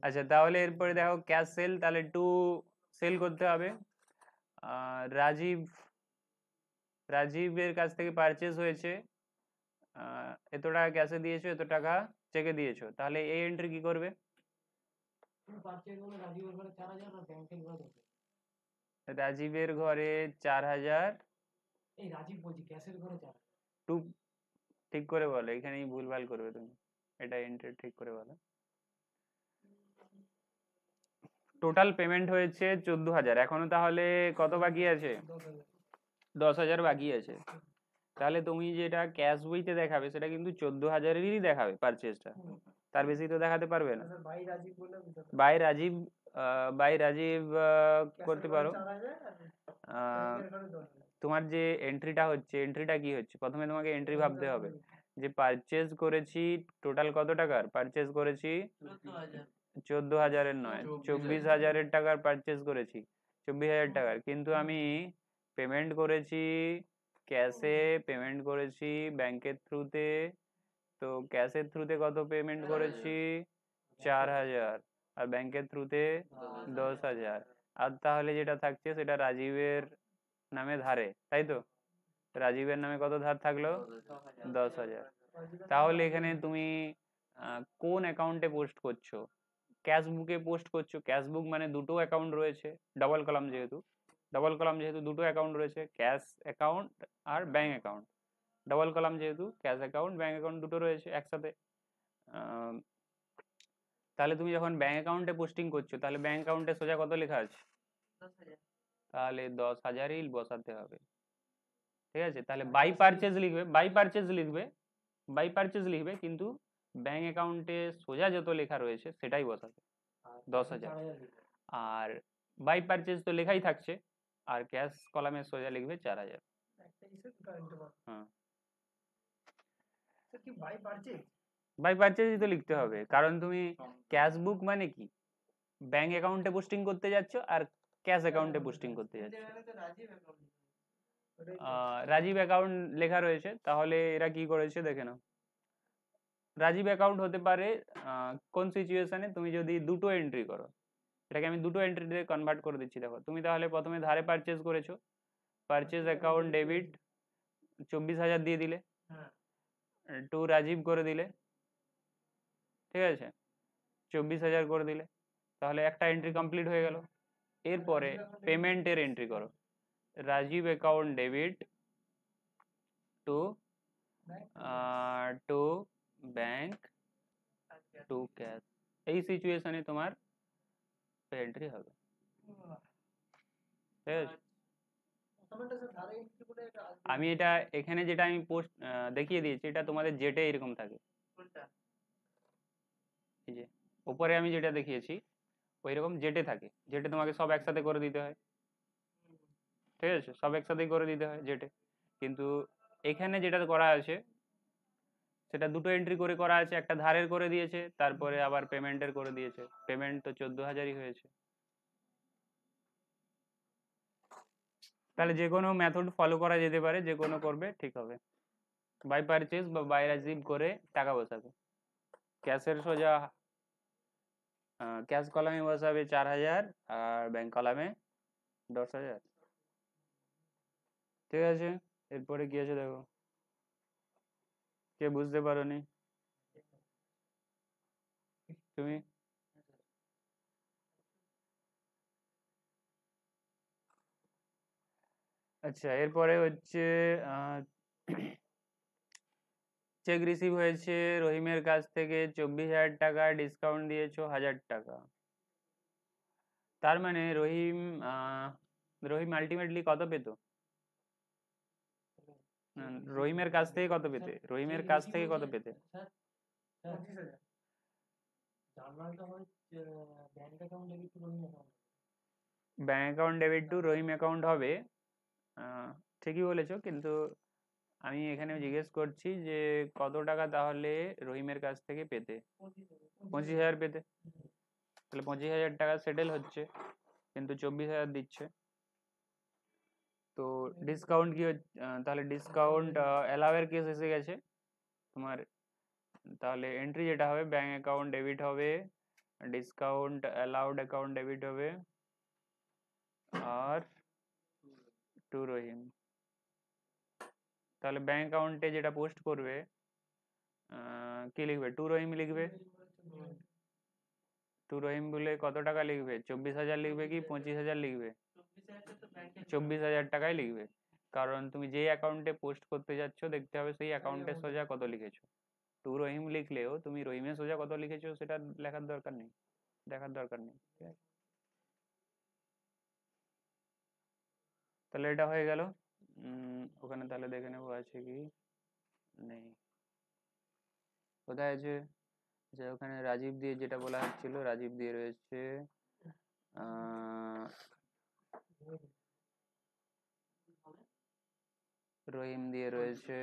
আচ্ছা তাহলে এরপরে দেখো ক্যাশ সেল, তাহলে টু সেল করতে হবে। রাজীবের কাছ থেকে পারচেজ হয়েছে, এত টাকা ক্যাশে দিয়েছো, এত টাকা চেকে দিয়েছো, তাহলে এই এন্ট্রি কি করবে? রাজীবের ঘরে 4000, টু ঠিক করে বলো, এখানেই ভুলভাল করবে তুমি, এটা এন্ট্রি ঠিক করে বলো। টোটাল পেমেন্ট হয়েছে 14,000, এখনো তাহলে কত বাকি আছে? 10,000 বাকি আছে। তাহলে তুমি যেটা ক্যাশ বইতে দেখাবে সেটা কিন্তু 14,000-এরই দেখাবে পারচেজটা, তার বেশি তো দেখাতে পারবে না। বাই রাজীব করতে পারো। তোমার যে এন্ট্রিটা হচ্ছে, এন্ট্রিটা কি হচ্ছে, প্রথমে তোমাকে এন্ট্রি ভাবতে হবে যে পারচেজ করেছি টোটাল কত টাকার পারচেজ করেছি, 14,000-এর নয়, 24,000 টাকার পারচেজ করেছি, 24,000 টাকার, কিন্তু আমি পেমেন্ট করেছি ক্যাশে, পেমেন্ট করেছি ব্যাংকের থ্রুতে, তো ক্যাশের থ্রুতে কত পেমেন্ট করেছি? 4,000, আর ব্যাংকের থ্রুতে 10,000, আর তাহলে যেটা থাকছে সেটা রাজীবের নামে ধারে, তাই তো? রাজীবের নামে কত ধার থাকলো? 10,000। তাহলে এখানে তুমি কোন অ্যাকাউন্টে পোস্ট করছো? ক্যাশ বুকে পোস্ট করছো, ক্যাশ বুক মানে দুটো অ্যাকাউন্ট রয়েছে, ডাবল কলাম যেহেতু দুটো অ্যাকাউন্ট রয়েছে, ক্যাশ অ্যাকাউন্ট আর ব্যাংক অ্যাকাউন্ট, ডাবল কলাম যেহেতু ক্যাশ অ্যাকাউন্ট ব্যাংক অ্যাকাউন্ট দুটো রয়েছে একসাথে। তাহলে তুমি যখন ব্যাংক অ্যাকাউন্টে পোস্টিং করছো, তাহলে ব্যাংক অ্যাকাউন্টে সোজা কত লেখা আছে? তাহলে 10,000-ই বসাতে হবে, ঠিক আছে। তাহলে বাই পারচেজ লিখবে, কিন্তু ব্যাংক অ্যাকাউন্টে সোজা যত লেখা রয়েছে সেটাই বসাবে, 10,000। আর বাই পারচেজ তো লেখাই থাকছে, আর ক্যাশ কলামে সোজা লিখবে 4,000। হ্যাঁ, বাই পারচেজই তো লিখতে হবে, কারণ তুমি ক্যাশ বুক মানে কি, ব্যাংক অ্যাকাউন্টে পোস্টিং করতে যাচ্ছ আর ক্যাশ অ্যাকাউন্টে পোস্টিং করতে যাচ্ছ। রাজীব অ্যাকাউন্ট লেখা রয়েছে, তাহলে এরা কি করেছে দেখে নাও। রাজীব অ্যাকাউন্ট হতে পারে কোন সিচুয়েশনে, তুমি যদি দুটো এন্ট্রি করো, এটাকে আমি দুটো এন্ট্রিতে কনভার্ট করে দিচ্ছি। দেখো তুমি তাহলে প্রথমে ধারে পারচেজ করেছো, পারচেজ অ্যাকাউন্ট ডেবিট 24,000 দিয়ে দিলে, টু রাজীব করে দিলে, ঠিক আছে, 24,000 করে দিলে, তাহলে একটা এন্ট্রি কমপ্লিট হয়ে গেল। এরপরে পেমেন্টের এন্ট্রি করো, Rajib account debit to bank to cash, এই সিচুয়েশনে তোমার এন্ট্রি হবে, ঠিক আছে। আমি এটা এখানে যেটা আমি পোস্ট দেখিয়ে দিয়েছি এটা তোমাদের জেটে এরকম থাকে, এই যে উপরে আমি যেটা দেখিয়েছি ওই রকম জেটে থাকে, জেটে তোমাকে সব একসাথে করে দিতে হয়, ঠিক আছে, সব একসাথেই করে দিতে হয় জেটে। কিন্তু এখানে যেটা করা আছে সেটা দুটো এন্ট্রি করে করা আছে, একটা ধারের করে দিয়েছে, তারপরে আবার পেমেন্টের করে দিয়েছে, পেমেন্ট তো 14,000ই হয়েছে। তাহলে যে কোনো মেথড ফলো করা যেতে পারে, যে কোনো করবে ঠিক হবে। বাই পারচেজ বা বাই রিসিভ করে টাকা বসাবে, ক্যাশের সোজা ক্যাশ কলামে বসাবে 4,000 আর ব্যাংক কলামে 10,000, ঠিক আছে। এরপরে কি আছে দেখো, কে বুঝতে পারোনি তুমি? আচ্ছা এরপরে হচ্ছে চেক রিসিভ হয়েছে রহিমের কাছ থেকে 24,000 টাকা, ডিসকাউন্ট দিয়েছো 1,000 টাকা, তার মানে রহিম আলটিমেটলি কত পেত? রহিমের কাছ থেকে কত পেতে, রহিমের কাছ থেকে কত পেতে? ব্যাংক অ্যাকাউন্ট ডেবিট টু রহিম অ্যাকাউন্ট হবে, ঠিকই বলেছো, কিন্তু আমি এখানে জিজ্ঞেস করছি যে কত টাকা তাহলে রহিমের কাছ থেকে পেতে? 25,000 পেতে, তাহলে 25,000 টাকা সেটেল হচ্ছে, কিন্তু 24,000 দিচ্ছে। তো ডিসকাউন্ট কি তাহলে ডিসকাউন্ট অ্যালাউয়ের কেস এসে গেছে তোমার, তাহলে এন্ট্রি যেটা হবে ব্যাংক অ্যাকাউন্ট ডেবিট হবে, ডিসকাউন্ট অ্যালাউড অ্যাকাউন্ট ডেবিট হবে, আর টু রহিম। তাহলে ব্যাংক অ্যাকাউন্টে যেটা পোস্ট করবে কি লিখবে? টু রহিম লিখবে, টু রহিম বলে কত টাকা লিখবে? 24,000 লিখবে কি 25,000 লিখবে? 24,000 টাকাই লিখবে, কারণ তুমি যেই অ্যাকাউন্টে পোস্ট করতে যাচ্ছ দেখতে হবে সেই অ্যাকাউন্টে সোজা কত লিখেছো। টু রহিম লিখলেও তুমি রহিমের সোজা কত লিখেছো সেটা লেখার দরকার নেই, দেখার দরকার নেই, ঠিক আছে। তাহলে এটা হয়ে গেল। ওখানে তাহলে দেখে নেবো আছে কি নেই, কোথায় আছে যে ওখানে রাজীব দিয়ে যেটা বলা হচ্ছিল, রাজীব দিয়ে রয়েছে রহিম দিয়ে রয়েছে,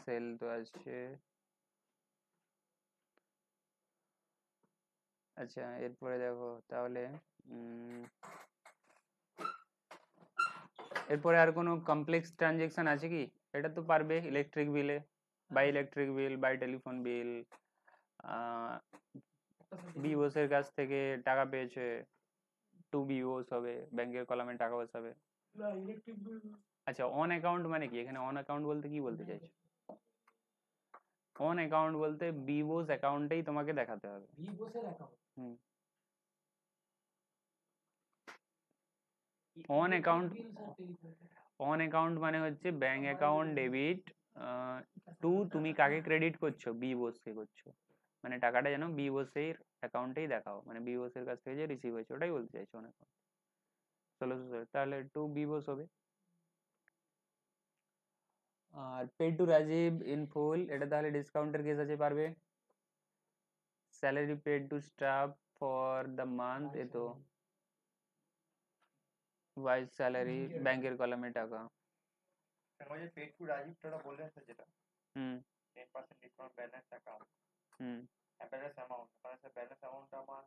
সেল তো আছে। আচ্ছা এরপরে দেখো তাহলে এরপরে আর কোনো কমপ্লেক্স ট্রানজেকশন আছে কি? এটা তো পারবে, ইলেকট্রিক বিলে, by electric bill, by telephone bill, বিওসের কাছ থেকে টাকা পেয়েছে, টু বিওস হবে, ব্যাংকের কলামে টাকা বসাবে। আচ্ছা অন অ্যাকাউন্ট মানে কি? এখানে অন অ্যাকাউন্ট বলতে কি বলতে চাইছো? অন অ্যাকাউন্ট বলতে বিওস অ্যাকাউন্টেই তোমাকে দেখাতে হবে। হুম, অন অ্যাকাউন্ট, অন অ্যাকাউন্ট মানে হচ্ছে ব্যাংক অ্যাকাউন্ট ডেবিট টু, তুমি কাকে ক্রেডিট করছো? বিওস কে করছো, মানে টাকাটা যেন বিওস এর অ্যাকাউন্টেই দেখাও, মানে বিওস এর কাছ থেকে যে রিসিভ হয়েছে ওটাই বলতে চাইছো অন অ্যাকাউন্ট। 1600, তাহলে টু বিওস হবে। আর paid to Rajiv in full, এটা তাহলে ডিসকাউন্টের কেস আছে, পারবে। Salary paid to staff for the month, এ তো ওয়াইজ স্যালারি, ব্যাংকের কলামে টাকা। मुझे पेड टू राजीव थोड़ा बोल रहे थे जेटा হুম 10% डिस्काउंट बैलेंस अकाउंट হুম बैलेंस अमाउंट মানে बैलेंस अमाउंट আমার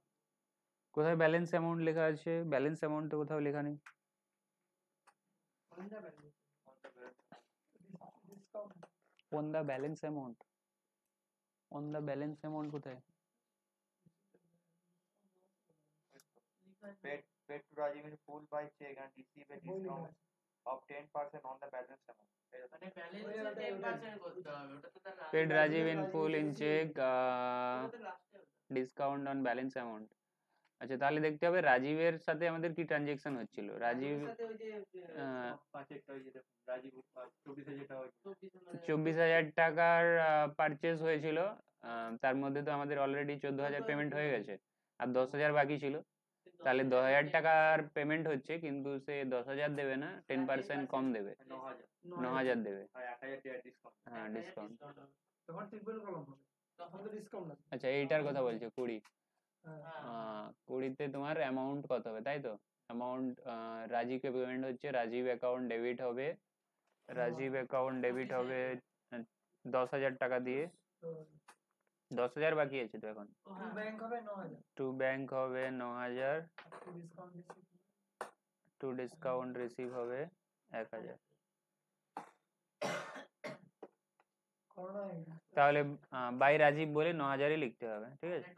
কোথায় ব্যালেন্স অ্যামাউন্ট লেখা আছে? ব্যালেন্স অ্যামাউন্ট তো কোথাও লেখা নেই। On the balance amount, on the balance amount কোথায়? paid to Rajiv in full by check and receive a discount of 10% on the balance amount মানে ব্যালেন্সে 10% করতে হবে, ওটা তো তার paid Rajib in full in cheque, discount on balance amount. আচ্ছা তাহলে দেখতে হবে রাজীবের সাথে আমাদের কি ট্রানজেকশন হচ্ছিল। রাজীব 24,000 টাকার পারচেজ হয়েছিল, তার মধ্যে তো আমাদের অলরেডি 14,000 পেমেন্ট হয়ে গেছে, আর 10,000 বাকি ছিল। তাহলে 10,000 টাকার পেমেন্ট হচ্ছে কিন্তু সে 10,000 দেবে না, 10% কম দেবে, 9,000 দেবে। হ্যাঁ ডিসকাউন্ট। আচ্ছা এইটার কথা বলছো 20, 20তে তোমার অ্যামাউন্ট কত হবে তাই তো? অ্যামাউন্ট রাজীবকে পেমেন্ট হচ্ছে, রাজীব অ্যাকাউন্ট ডেবিট হবে, রাজীব অ্যাকাউন্ট ডেবিট হবে 10,000 টাকা দিয়ে। 10,000 বাকি আছে তো এখন। টু ব্যাংক হবে 9,000, টু ডিসকাউন্ট রিসিভ হবে 1,000। তাহলে বাই রাজীব বলে 9,000ই লিখতে হবে, ঠিক আছে?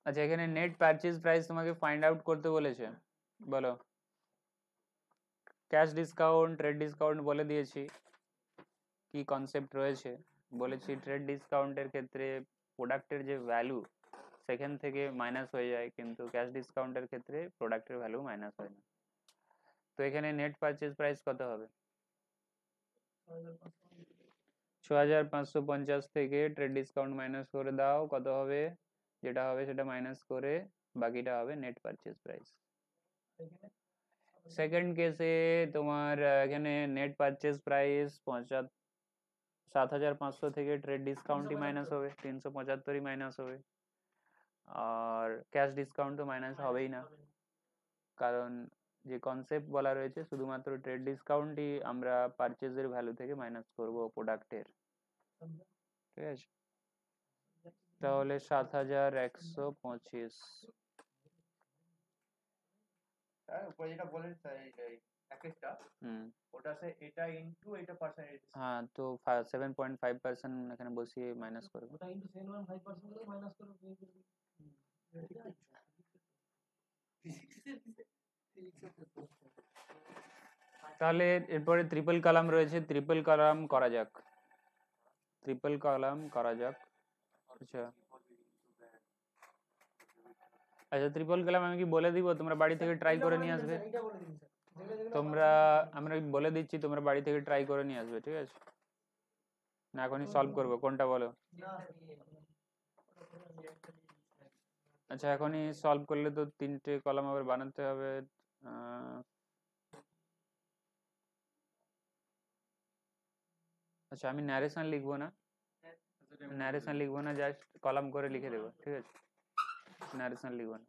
আচ্ছা এখানে নেট পারচেজ প্রাইস তোমাকে ফাইন্ড আউট করতে বলেছে, বলো। ক্যাশ ডিসকাউন্ট, ট্রেড ডিসকাউন্ট বলে দিয়েছি কি কনসেপ্ট রয়েছে, বলেছি ট্রেড ডিসকাউন্টের ক্ষেত্রে প্রোডাক্টের যে ভ্যালু সেখান থেকে মাইনাস হয়ে যায়, কিন্তু ক্যাশ ডিসকাউন্টের ক্ষেত্রে প্রোডাক্টের ভ্যালু মাইনাস হয় না। তো এখানে নেট পারচেজ প্রাইস কত হবে? 6,550 থেকে ট্রেড ডিসকাউন্ট মাইনাস করে দাও, কত হবে? যেটা হবে সেটা মাইনাস করে বাকিটা হবে নেট পারচেজ প্রাইস। সেকেন্ড কেসে তোমার এখানে নেট পারচেজ প্রাইস 7,500 থেকে ট্রেড ডিসকাউন্টই মাইনাস হবে, 375ই মাইনাস হবে, আর ক্যাশ ডিসকাউন্ট তো মাইনাস হবেই না, কারণ যে কনসেপ্ট বলা রয়েছে শুধুমাত্র ট্রেড ডিসকাউন্টই আমরা পারচেজের ভ্যালু থেকে মাইনাস করব প্রোডাক্টের, ঠিক আছে? তাহলে 7,125। উপরে যেটা বলেন প্যাকেজটা, ওটা সে এটা ইনটু এটা পার্সেন্টেজ। হ্যাঁ তো 7.5% এখানে বসিয়ে মাইনাস করব, ওটা ইনটু 7.5% করে মাইনাস করে তাহলে এরপরে ট্রিপল কলাম রয়েছে, ট্রিপল কলাম করা যাক, ট্রিপল কলাম করা যাক। আচ্ছা আচ্ছা ট্রিপল কলাম আমি কি বলে দিব, তোমরা বাড়ি থেকে ট্রাই করে নিয়ে আসবে। তোমরা আমরা বলে দিচ্ছি, তোমরা বাড়ি থেকে ট্রাই করে নিয়ে আসবে, ঠিক আছে? না এখনই সলভ করবো, কোনটা বলো? আচ্ছা এখনই সলভ করলে তো 3টে কলাম আবার বানাতে হবে। আচ্ছা আমি ন্যারেশন লিখবো না, ন্যারেশন লিখবো না, জাস্ট কলাম করে লিখে দেবো, ঠিক আছে? ন্যারেশন লিখবো না।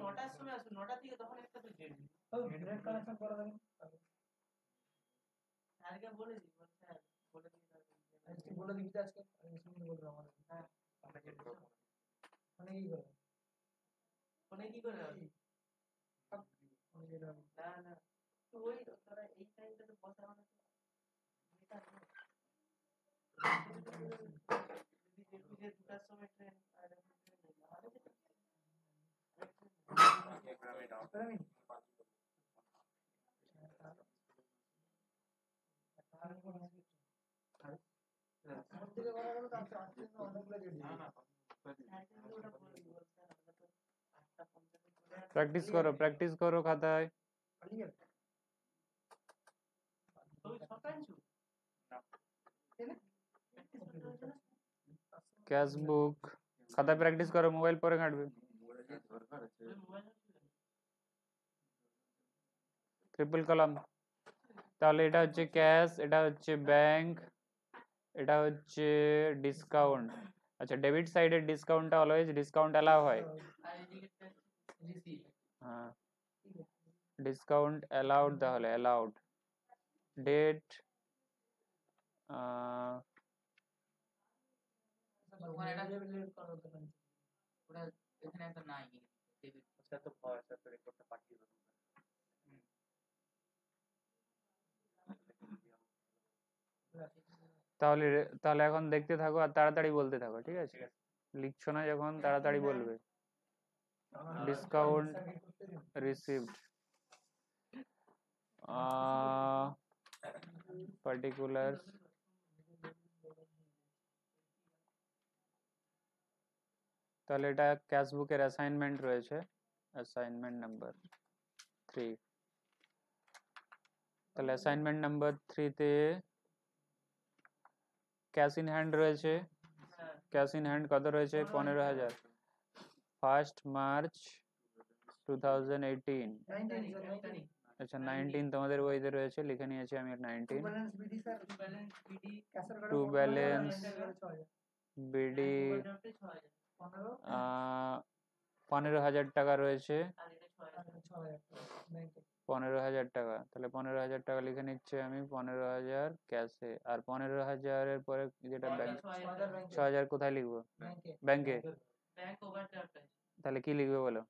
নটার সময় আসুন, 9টা থেকে তখন একটা তো জেড নেট কানেকশন করা যাবে, আজকে বলে দিই, স্যার বলে দিই, আজকে বলে দিবি আজকে আমি শুনে বলবো আমাদের। হ্যাঁ আমরা জেড করব, মানে কি করে, মানে কি করে হবে না না, তো ওই তোরা এই টাইমটা তো বসা হবে না, এটা যদি দুটার সময় ট্রেন আর প্র্যাকটিস করো খাতায়। ক্যাশ বুক খাতায় প্র্যাকটিস করো, মোবাইল পরে ঘাঁটবে। ট্রিপল কলাম, তাহলে এটা হচ্ছে ক্যাশ, এটা হচ্ছে ব্যাংক, এটা হচ্ছে ডিসকাউন্ট। আচ্ছা ডেবিট সাইডের ডিসকাউন্টটা অলওয়েজ ডিসকাউন্ট অ্যালাউ হয়, হ্যাঁ ডিসকাউন্ট অ্যালাউড, তাহলে অ্যালাউড। ডেট এখানে একটা নাই স্যার তো ভয়, স্যার তো রেকর্ডটা পাঠিয়ে দেবো। তাহলে তাহলে এখন দেখতে থাকো আর তাড়াতাড়ি বলতে থাকো, ঠিক আছে? লিখছো না যখন তাড়াতাড়ি বলবে। ডিসকাউন্ট রিসিভড পার্টিকুলার্স তাহলে এটা ক্যাশ বুকের অ্যাসাইনমেন্ট রয়েছে অ্যাসাইনমেন্ট নাম্বার 3 তাহলে অ্যাসাইনমেন্ট নাম্বার 3 তে ক্যাশ ইন হ্যান্ড রয়েছে ক্যাশ ইন হ্যান্ড কত রয়েছে 15,000 1 মার্চ 2018 আচ্ছা 19 তোমাদের বইতে রয়েছে লিখে নিয়েছি আমি 19 টু ব্যালেন্স বিডি 15,000 টাকা রয়েছে 15,000 টাকা তাহলে 15,000 টাকা লিখে নিচ্ছে আমি 15,000 ক্যাশে আর 15,000 এর পরে যেটা ব্যাংক 6,000 কোথায় লিখবো ব্যাংকে তাহলে কি লিখবে বলো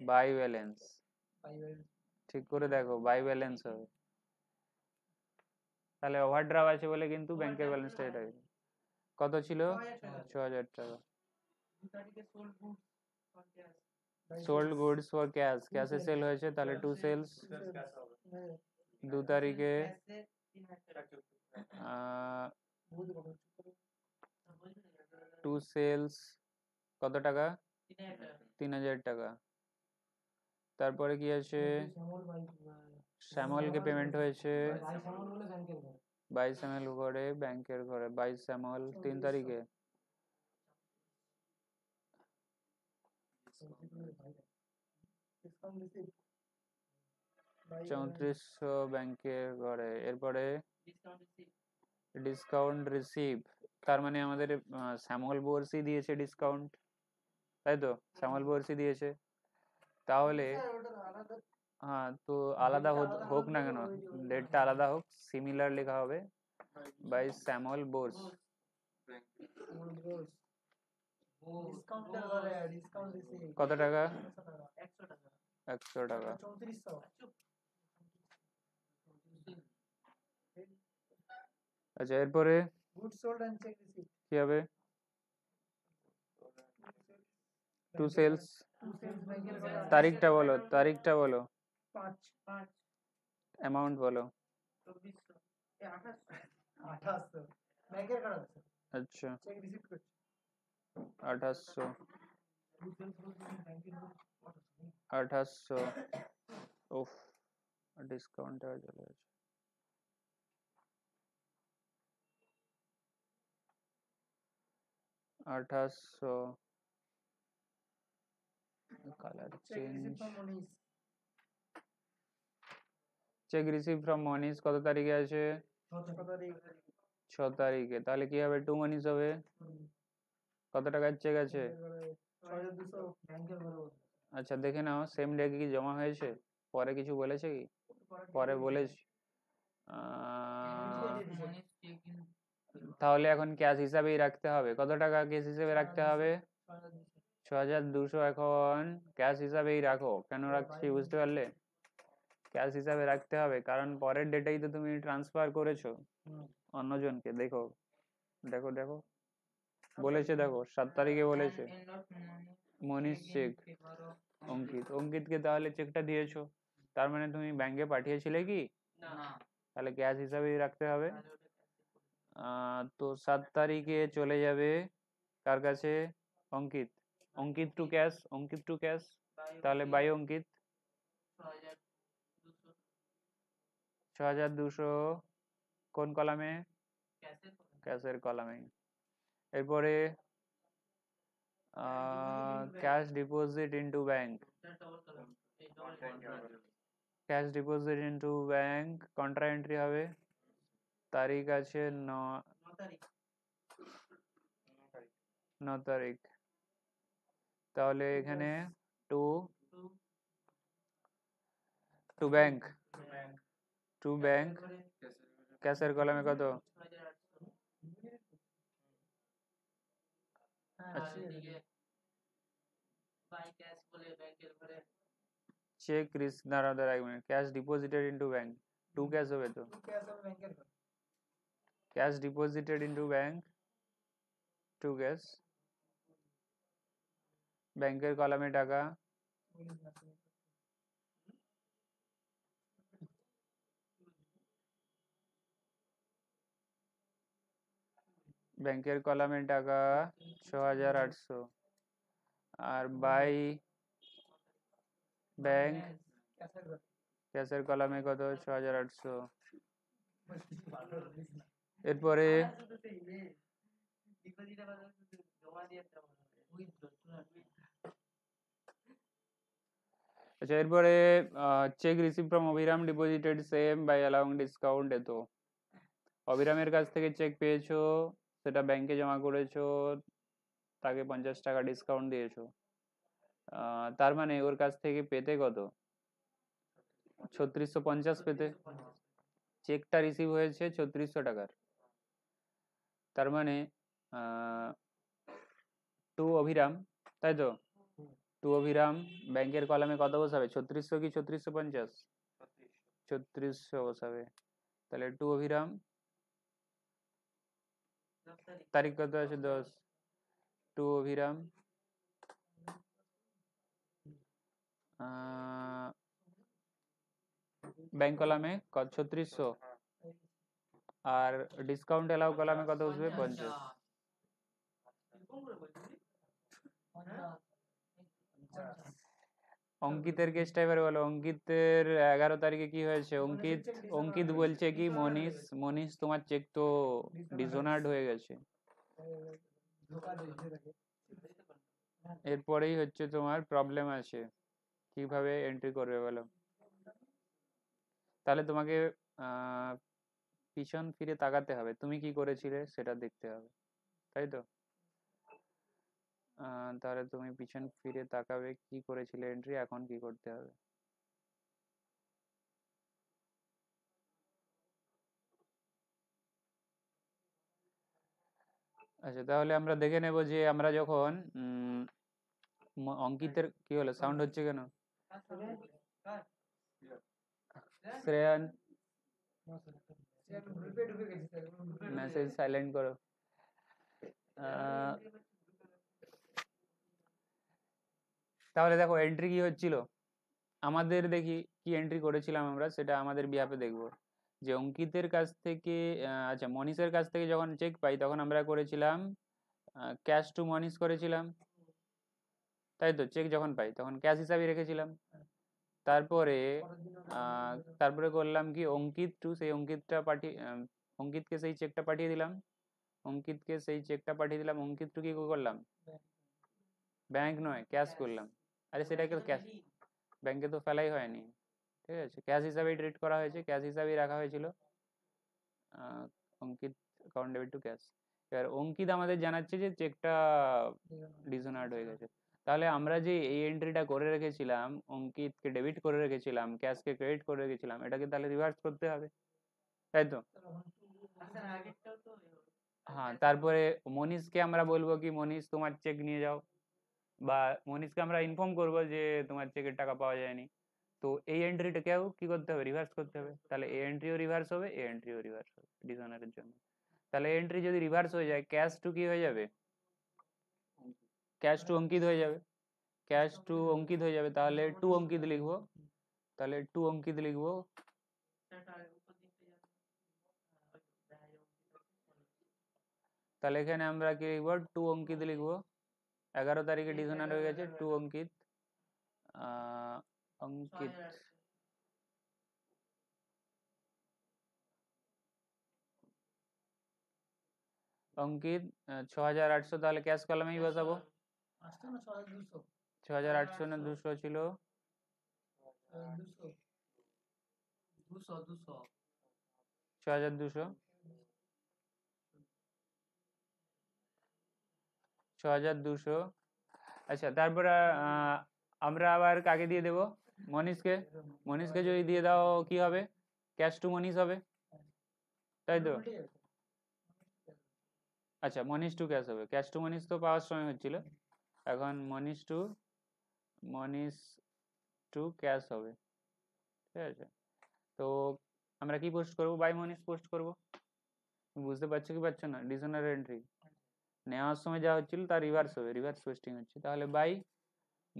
বাই ব্যালেন্স ঠিক করে দেখো বাই ব্যালেন্স হবে তাহলে ওভারড্রাফট আছে বলে কিন্তু ব্যাংকের ব্যালেন্সটা এটা কত ছিল 6,000 টাকা সোল্ড গুডস ফর ক্যাশ ক্যাশে সেল হয়েছে তাহলে টু সেলস 2 তারিখে টু সেলস কত টাকা 3,000 টাকা তারপরে কি আছে শ্যামলকে পেমেন্ট হয়েছে 22 শ্যামল ঘরে ব্যাংকের ঘরে 22 শ্যামল 3 তারিখে 3400 ব্যাংকের ঘরে এরপরে ডিসকাউন্ট রিসিভ তার মানে আমাদের শ্যামল বর্ষি দিয়েছে ডিসকাউন্ট তাই তো শ্যামল বর্ষি দিয়েছে তাহলে হ্যাঁ তো আলাদা হোক না কেন ডেটটা আলাদা হোক সিমিলার লেখা হবে বাই শ্যামল বোস কত টাকা 100 টাকা আচ্ছা এরপরে কি হবে টু সেলস তারিখটা বলো অ্যামাউন্ট বলো আচ্ছা 2800 উফ ডিসকাউন্ট চলে গেছে 2800 color change cheque receive from Monish কত তারিখে আছে 6 তারিখে তাহলে কি হবে টু মনিস হবে কত টাকার চেক আছে আচ্ছা দেখে নাও সেম ডে কি জমা হয়েছে পরে কিছু বলেছে কি পরে বলেছে তাহলে এখন ক্যাশ হিসাবেই রাখতে হবে কত টাকা ক্যাশ হিসেবে রাখতে হবে 6,200 এখন ক্যাশ হিসাবেই রাখো কেন রাখছি বুঝতে পারলে ক্যাশ হিসাবে রাখতে হবে কারণ পরের ডেটেই তো তুমি ট্রান্সফার করেছো অন্যজনকে দেখো দেখো দেখো বলেছে দেখো 7 তারিখে বলেছে মনীষ চেক অঙ্কিতকে তাহলে চেকটা দিয়েছো তার মানে তুমি ব্যাংকে পাঠিয়েছিলে কি তাহলে ক্যাশ হিসাবেই রাখতে হবে তো 7 তারিখে চলে যাবে কার কাছে অঙ্কিত টু ক্যাশ তাহলে বাই অঙ্কিত 6,200 কোন কলামে ক্যাশের কলামে এরপরে cash deposit into bank cash deposit into bank contra entry হবে তারিখ আছে 9 তারিখ তাহলে এখানে টু ব্যাংক ক্যাশের কলামে কত চেক রিস্ক দাঁড়াতে রাখবেন cash deposited into bank to cash হবে তো cash deposited into bank to cash ব্যাংকের কলামে টাকা, ব্যাংকের কলামে টাকা 6,800 আর বাই ব্যাংক ক্যাশের কলামে কত 6,800। এরপরে আচ্ছা এরপরে cheque receive from Abhiram deposited same by allowing discount. এতো অভিরামের কাছ থেকে চেক পেয়েছো, সেটা ব্যাংকে জমা করেছো, তাকে 50 টাকা ডিসকাউন্ট দিয়েছো, তার মানে ওর কাছ থেকে পেতে কত 3650 পেতে। চেকটা রিসিভ হয়েছে 3600 টাকার, তার মানে টু অভিরাম, তাই তো? টু অভিরাম ব্যাংকের কলামে কত বসাবে 3600 কি 3650? 3600 বসাবে। তাহলে টু অভিরাম তারিখ কত আছে 10, টু অভিরাম ব্যাংক কলামে কত 3600 আর ডিসকাউন্ট এলাও কলামে কত বসবে 50। অঙ্কিতের কেসটা এবারে বলো। অঙ্কিতের 11 তারিখে কি হয়েছে? অঙ্কিত বলছে কি মনীষ তোমার চেক তো ডিসঅনার্ড হয়ে গেছে। এরপরেই হচ্ছে তোমার প্রবলেম আছে, কিভাবে এন্ট্রি করবে বলো। তাহলে তোমাকে পিছন ফিরে তাকাতে হবে, তুমি কি করেছিলে সেটা দেখতে হবে, তাই তো? তাহলে তুমি পিছন ফিরে তাকাবে, কি করেছিলে এন্ট্রি, এখন কি করতে হবে। আচ্ছা তাহলে আমরা দেখে নেব যে আমরা যখন অঙ্কিতের কি হলো, সাউন্ড হচ্ছে কেন? শ্রেয়ান মেসেজ সাইলেন্ট করো। তাহলে দেখো এন্ট্রি কি হচ্ছিল আমাদের, দেখি কি এন্ট্রি করেছিলাম আমরা, সেটা আমাদের বিহাফে দেখব। যে অঙ্কিতের কাছ থেকে আচ্ছা মনীষের কাছ থেকে যখন চেক পাই তখন আমরা করেছিলাম ক্যাশ টু মনীষ করেছিলাম, তাই তো? চেক যখন পাই তখন ক্যাশ হিসাবে রেখেছিলাম। তারপরে করলাম কি অঙ্কিত টু, সেই অঙ্কিতকে সেই চেকটা পাঠিয়ে দিলাম। অঙ্কিত টু কি করলাম, ব্যাংক নয় ক্যাশ করলাম। আরে সেটাকে ক্যাশ, ব্যাংকে তো ফেলাই হয়নি, ঠিক আছে? ক্যাশ হিসাবেই ট্রিট করা হয়েছে, ক্যাশ হিসাবেই রাখা হয়েছিল। অঙ্কিত অ্যাকাউন্ট ডেবিট টু ক্যাশ। এবার অঙ্কিত আমাদের জানাচ্ছে যে চেকটা ডিসঅনার্ড হয়ে গেছে। তাহলে আমরা যে এই এন্ট্রিটা করে রেখেছিলাম, অঙ্কিতকে ডেবিট করে রেখেছিলাম, ক্যাশকে ক্রেডিট করে রেখেছিলাম, এটাকে তাহলে রিভার্স করতে হবে, তাই তো? হ্যাঁ, তারপরে মনীষকে আমরা বলবো কি মনীষ তোমার চেক নিয়ে যাও, বা মনীষকে আমরা ইনফর্ম করবো যে তোমার চেকের টাকা পাওয়া যায়নি। তো এই এন্ট্রিটাকেও কি করতে হবে, রিভার্স করতে হবে। তাহলে এই এন্ট্রিও রিভার্স হবে, এই এন্ট্রিও রিভার্স হবে ডিসঅনারের জন্য। তাহলে এন্ট্রি যদি রিভার্স হয়ে যায়, ক্যাশ টু কি হয়ে যাবে, ক্যাশ টু অঙ্কিত হয়ে যাবে, ক্যাশ টু অঙ্কিত হয়ে যাবে। তাহলে টু অঙ্কিত লিখবো, তাহলে টু অঙ্কিত লিখবো। তাহলে এখানে আমরা কি লিখবো, টু অঙ্কিত লিখবো। 11 তারিখে ডিসঅনার হয়ে গেছে, টু অঙ্কিত। অঙ্কিত অঙ্কিত 6,800, তাহলে ক্যাশ কলামেই বসাবো। 6,800 না 200 ছিল, 6,200, 6,200। আচ্ছা তারপরে আমরা আবার কাকে দিয়ে দেবো, মনীষকে। মনীষকে যদি দিয়ে দাও কি হবে, ক্যাশ টু মনীষ হবে, তাই তো? আচ্ছা মনীষ টু ক্যাশ হবে, ক্যাশ টু মনীষ তো পাওয়ার সময় হচ্ছিল, এখন মনীষ টু ক্যাশ হবে, ঠিক আছে? তো আমরা কি পোস্ট করবো, বাই মনীষ পোস্ট করবো। বুঝতে পারছো কি পারছো না? ডিসঅনার এন্ট্রি নেওয়ার সময় যা হচ্ছিল তার রিভার্স হবে, রিভার্স পোস্টিং হচ্ছে। তাহলে বাই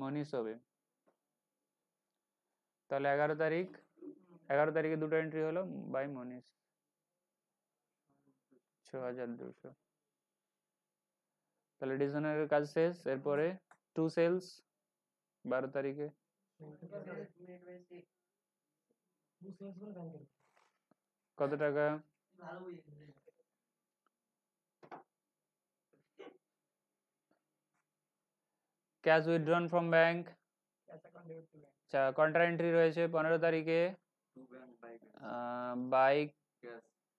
মনীষ হবে। তাহলে 11 তারিখে দুটো এন্ট্রি হলো বাই মনীষ 6200। তাহলে ডিসিশনের কাজ শেষ। এরপরে 2 সেলস 12 তারিখে কত টাকা? ক্যাশ উইথড্রন ফ্রম ব্যাংক, আচ্ছা কন্ট্রা এন্ট্রি রয়েছে 15 তারিখে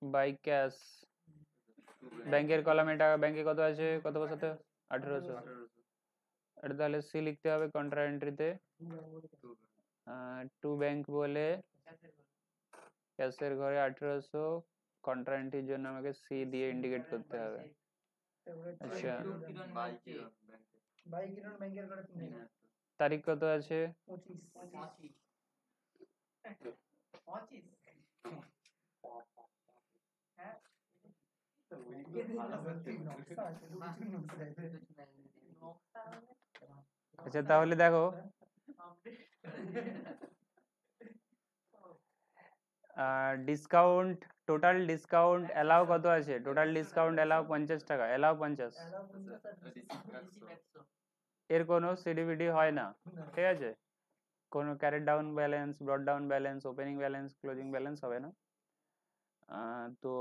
বাই ক্যাশ। ব্যাংকের কলাম এটা, ব্যাংকে কত আছে, কত বসাতে? 1800। এটা তাহলে সি লিখতে হবে কন্ট্রা এন্ট্রিতে। টু ব্যাংক বলে ক্যাশের ঘরে 1800, কন্ট্রা এন্ট্রির জন্য আমাকে সি দিয়ে ইন্ডিকেট করতে হবে। আচ্ছা তারিখ কত আছে? 25। আচ্ছা তাহলে দেখো ডিসকাউন্ট, টোটাল ডিসকাউন্ট অ্যালাউ কত আছে? টোটাল ডিসকাউন্ট অ্যালাউ 50 টাকা, অ্যালাউ 50। এর কোনো সিডিবিডি হয় না, ঠিক আছে? কোনো carried down balance, brought down balance, opening balance, closing balance হবে না। তো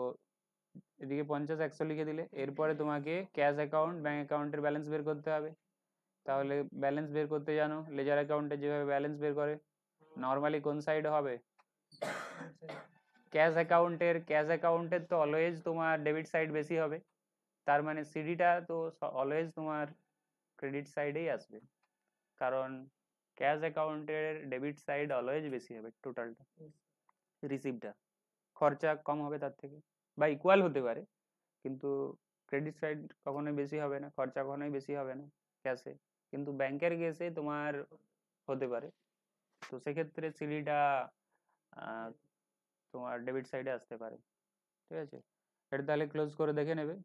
এদিকে 50 100 লিখে দিলে। এরপরে তোমাকে ক্যাশ অ্যাকাউন্ট, ব্যাংক অ্যাকাউন্টের ব্যালেন্স বের করতে হবে। তাহলে ব্যালেন্স বের করতে জানো, লেজার অ্যাকাউন্টে যেভাবে ব্যালেন্স বের করে নর্মালি কোন সাইডে হবে? ক্যাশ অ্যাকাউন্টের তো অলওয়েজ তোমার ডেবিট সাইড বেশি হবে, তার মানে সিডিটা তো অলওয়েজ তোমার ক্রেডিট সাইডেই আসবে, কারণ ক্যাশ অ্যাকাউন্টের ডেবিট সাইড অলওয়েজ বেশি হবে টোটালটা, রিসিভটা খরচা কম হবে তার থেকে, বা ইকুয়াল হতে পারে, কিন্তু ক্রেডিট সাইড কখনোই বেশি হবে না, খরচা কখনোই বেশি হবে না ক্যাশে, কিন্তু ব্যাংকের কেসে তোমার হতে পারে। তো সেক্ষেত্রে সিডিটা তোমার ডেবিট সাইডে আসতে পারে, ঠিক আছে? এটা তাহলে ক্লোজ করে দেখে নেবে।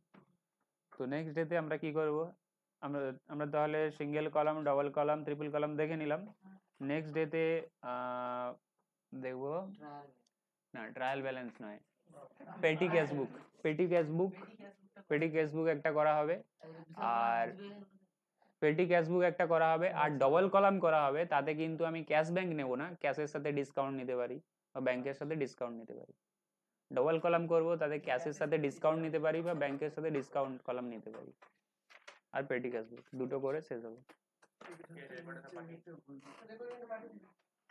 তো নেক্সট ডেতে আমরা কি করব, আমরা আমরা তাহলে single column, double column, triple column দেখে নিলাম। নেক্সট ডেতে দেখবো না ট্রায়াল ব্যালেন্স নয়, পেটি ক্যাশবুক, পেটি ক্যাশবুক, পেটি ক্যাশবুক একটা করা হবে, আর পেটি ক্যাশবুক একটা করা হবে, আর ডবল কলাম করা হবে। তাতে কিন্তু আমি ক্যাশ ব্যাংক নেব না, ক্যাশের সাথে ডিসকাউন্ট নিতে পারি বা ব্যাংকের সাথে ডিসকাউন্ট নিতে পারি। ডবল কলাম করব, তাতে ক্যাশের সাথে ডিসকাউন্ট নিতে পারি বা ব্যাংকের সাথে ডিসকাউন্ট কলাম নিতে পারি। আর পেটি ক্যাশবুক দুটো করে শেষ হবে,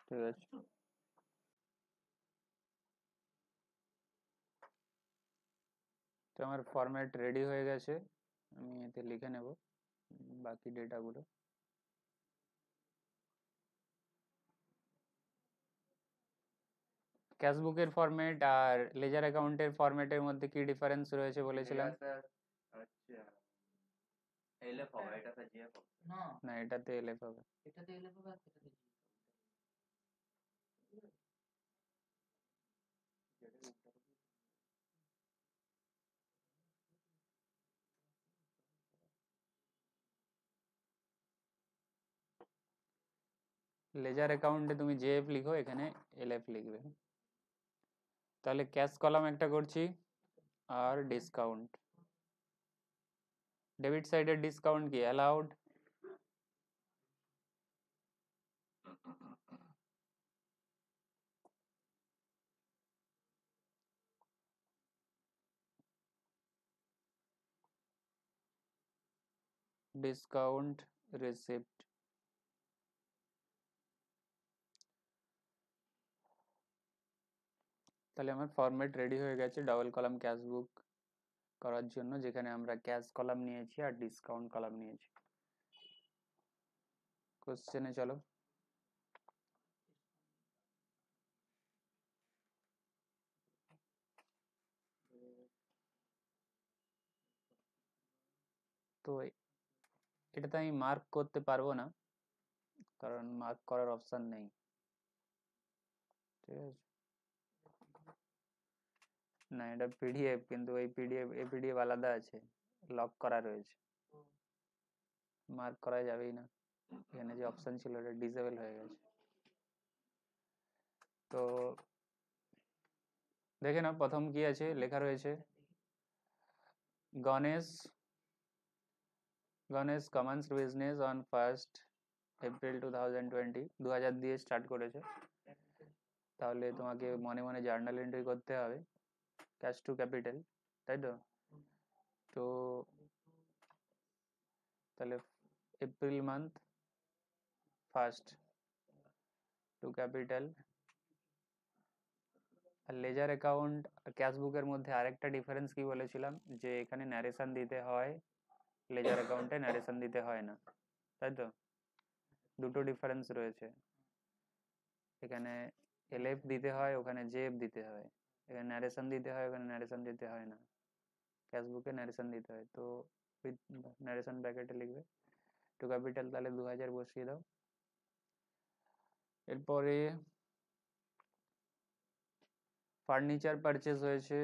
ঠিক আছে? তো আমার ফরম্যাট রেডি হয়ে গেছে, আমি এতে লিখে নেব বাকি ডেটাগুলো। ক্যাশবুকের ফরম্যাট আর লেজার অ্যাকাউন্টের ফরম্যাটের মধ্যে কি ডিফারেন্স রয়েছে বলেছিলাম? না এটাতে এলএফ হবে। লেজার অ্যাকাউন্টে তুমি জেএফ লিখো, এখানে এলএফ লিখবে। তাহলে ক্যাশ কলাম একটা করছি আর ডিসকাউন্ট, ডেবিট সাইডের ডিসকাউন্ট কি অ্যালাউড, ডিসকাউন্ট রিসিপ্ট। তাহলে আমার ফরম্যাট রেডি হয়ে গেছে ডাবল কলাম ক্যাশ বুক করার জন্য, যেখানে আমরা ক্যাশ কলাম নিয়েছি আর ডিসকাউন্ট কলাম নিয়েছি। কোশ্চেনে চলো। তো এটাতে আমি মার্ক করতে পারবো না, কারণ মার্ক করার অপশন নেই, ঠিক আছে? না এটা পিডিএফ, কিন্তু এই পিডিএফ আলাদা আছে, লক করা রয়েছে, মার্ক করা যাবেই না। এখানে যে অপশন ছিল ওটা ডিসেবল হয়ে গেছে। তো দেখে না প্রথম কি আছে লেখা রয়েছে, Ganesh Ganesh commence business on 1st April 2020, 2000 দিয়ে স্টার্ট করেছে। তাহলে তোমাকে মনে মনে জার্নাল এন্ট্রি করতে হবে ক্যাশ টু ক্যাপিটাল, তাই তো? তো তাহলে April month 1st to capital. আর লেজার অ্যাকাউন্ট আর ক্যাশ বুকের মধ্যে আরেকটা ডিফারেন্স কি বলেছিলাম, যে এখানে ন্যারেশন দিতে হয়, লেজার অ্যাকাউন্টে ন্যারেশন দিতে হয় না, তাই তো? দুটো ডিফারেন্স রয়েছে, এখানে এলএফ দিতে হয়, ওখানে জেএফ দিতে হয়। এখানে ন্যারেশন দিতে হয়, ওখানে ন্যারেশন দিতে হয় না, ক্যাশ বুকে ন্যারেশন দিতে হয়। তো উইথ ন্যারেশন ব্র্যাকেটে লিখবে টু ক্যাপিটাল, তাহলে 2000 বসিয়ে দাও। এরপরে ফার্নিচার পারচেজ হয়েছে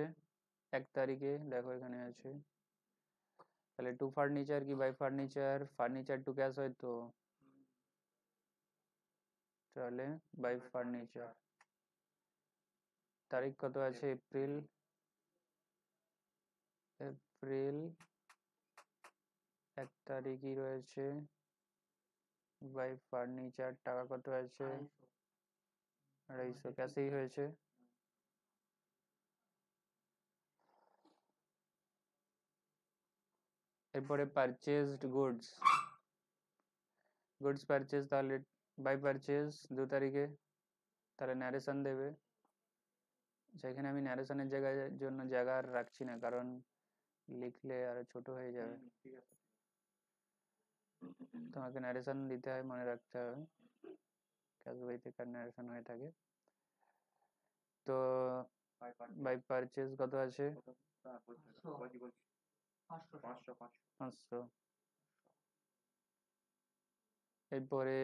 1 তারিখে, দেখো এখানে আছে। তাহলে টু ফার্নিচার কি by furniture, furniture to cash হয় তো, তাহলে বাই ফার্নিচার। তারিখ কত আছে, এপ্রিল এপ্রিল 1 তারিখই রয়েছে, বাই ফার্নিচার। টাকা কত আছে, 250, ক্যাশেই হয়েছে। এরপরে পারচেজড গুডস, গুডস পারচেজ, তাহলে বাই পারচেজ 2 তারিখে, তাহলে ন্যারেশন দেবে। সেখানে আমি ন্যারেশনের জায়গায় জন্য জায়গা আর রাখছি না, কারণ লিখলে আরো ছোট হয়ে যাবে। ঠিক আছে। তোমাকে ন্যারেশন দিতে হয়, মনে রাখতে হবে, ক্যাশ বইতে কার ন্যারেশন হয়ে থাকে। তো বাই পারচেজ কত আছে, 500। এরপরে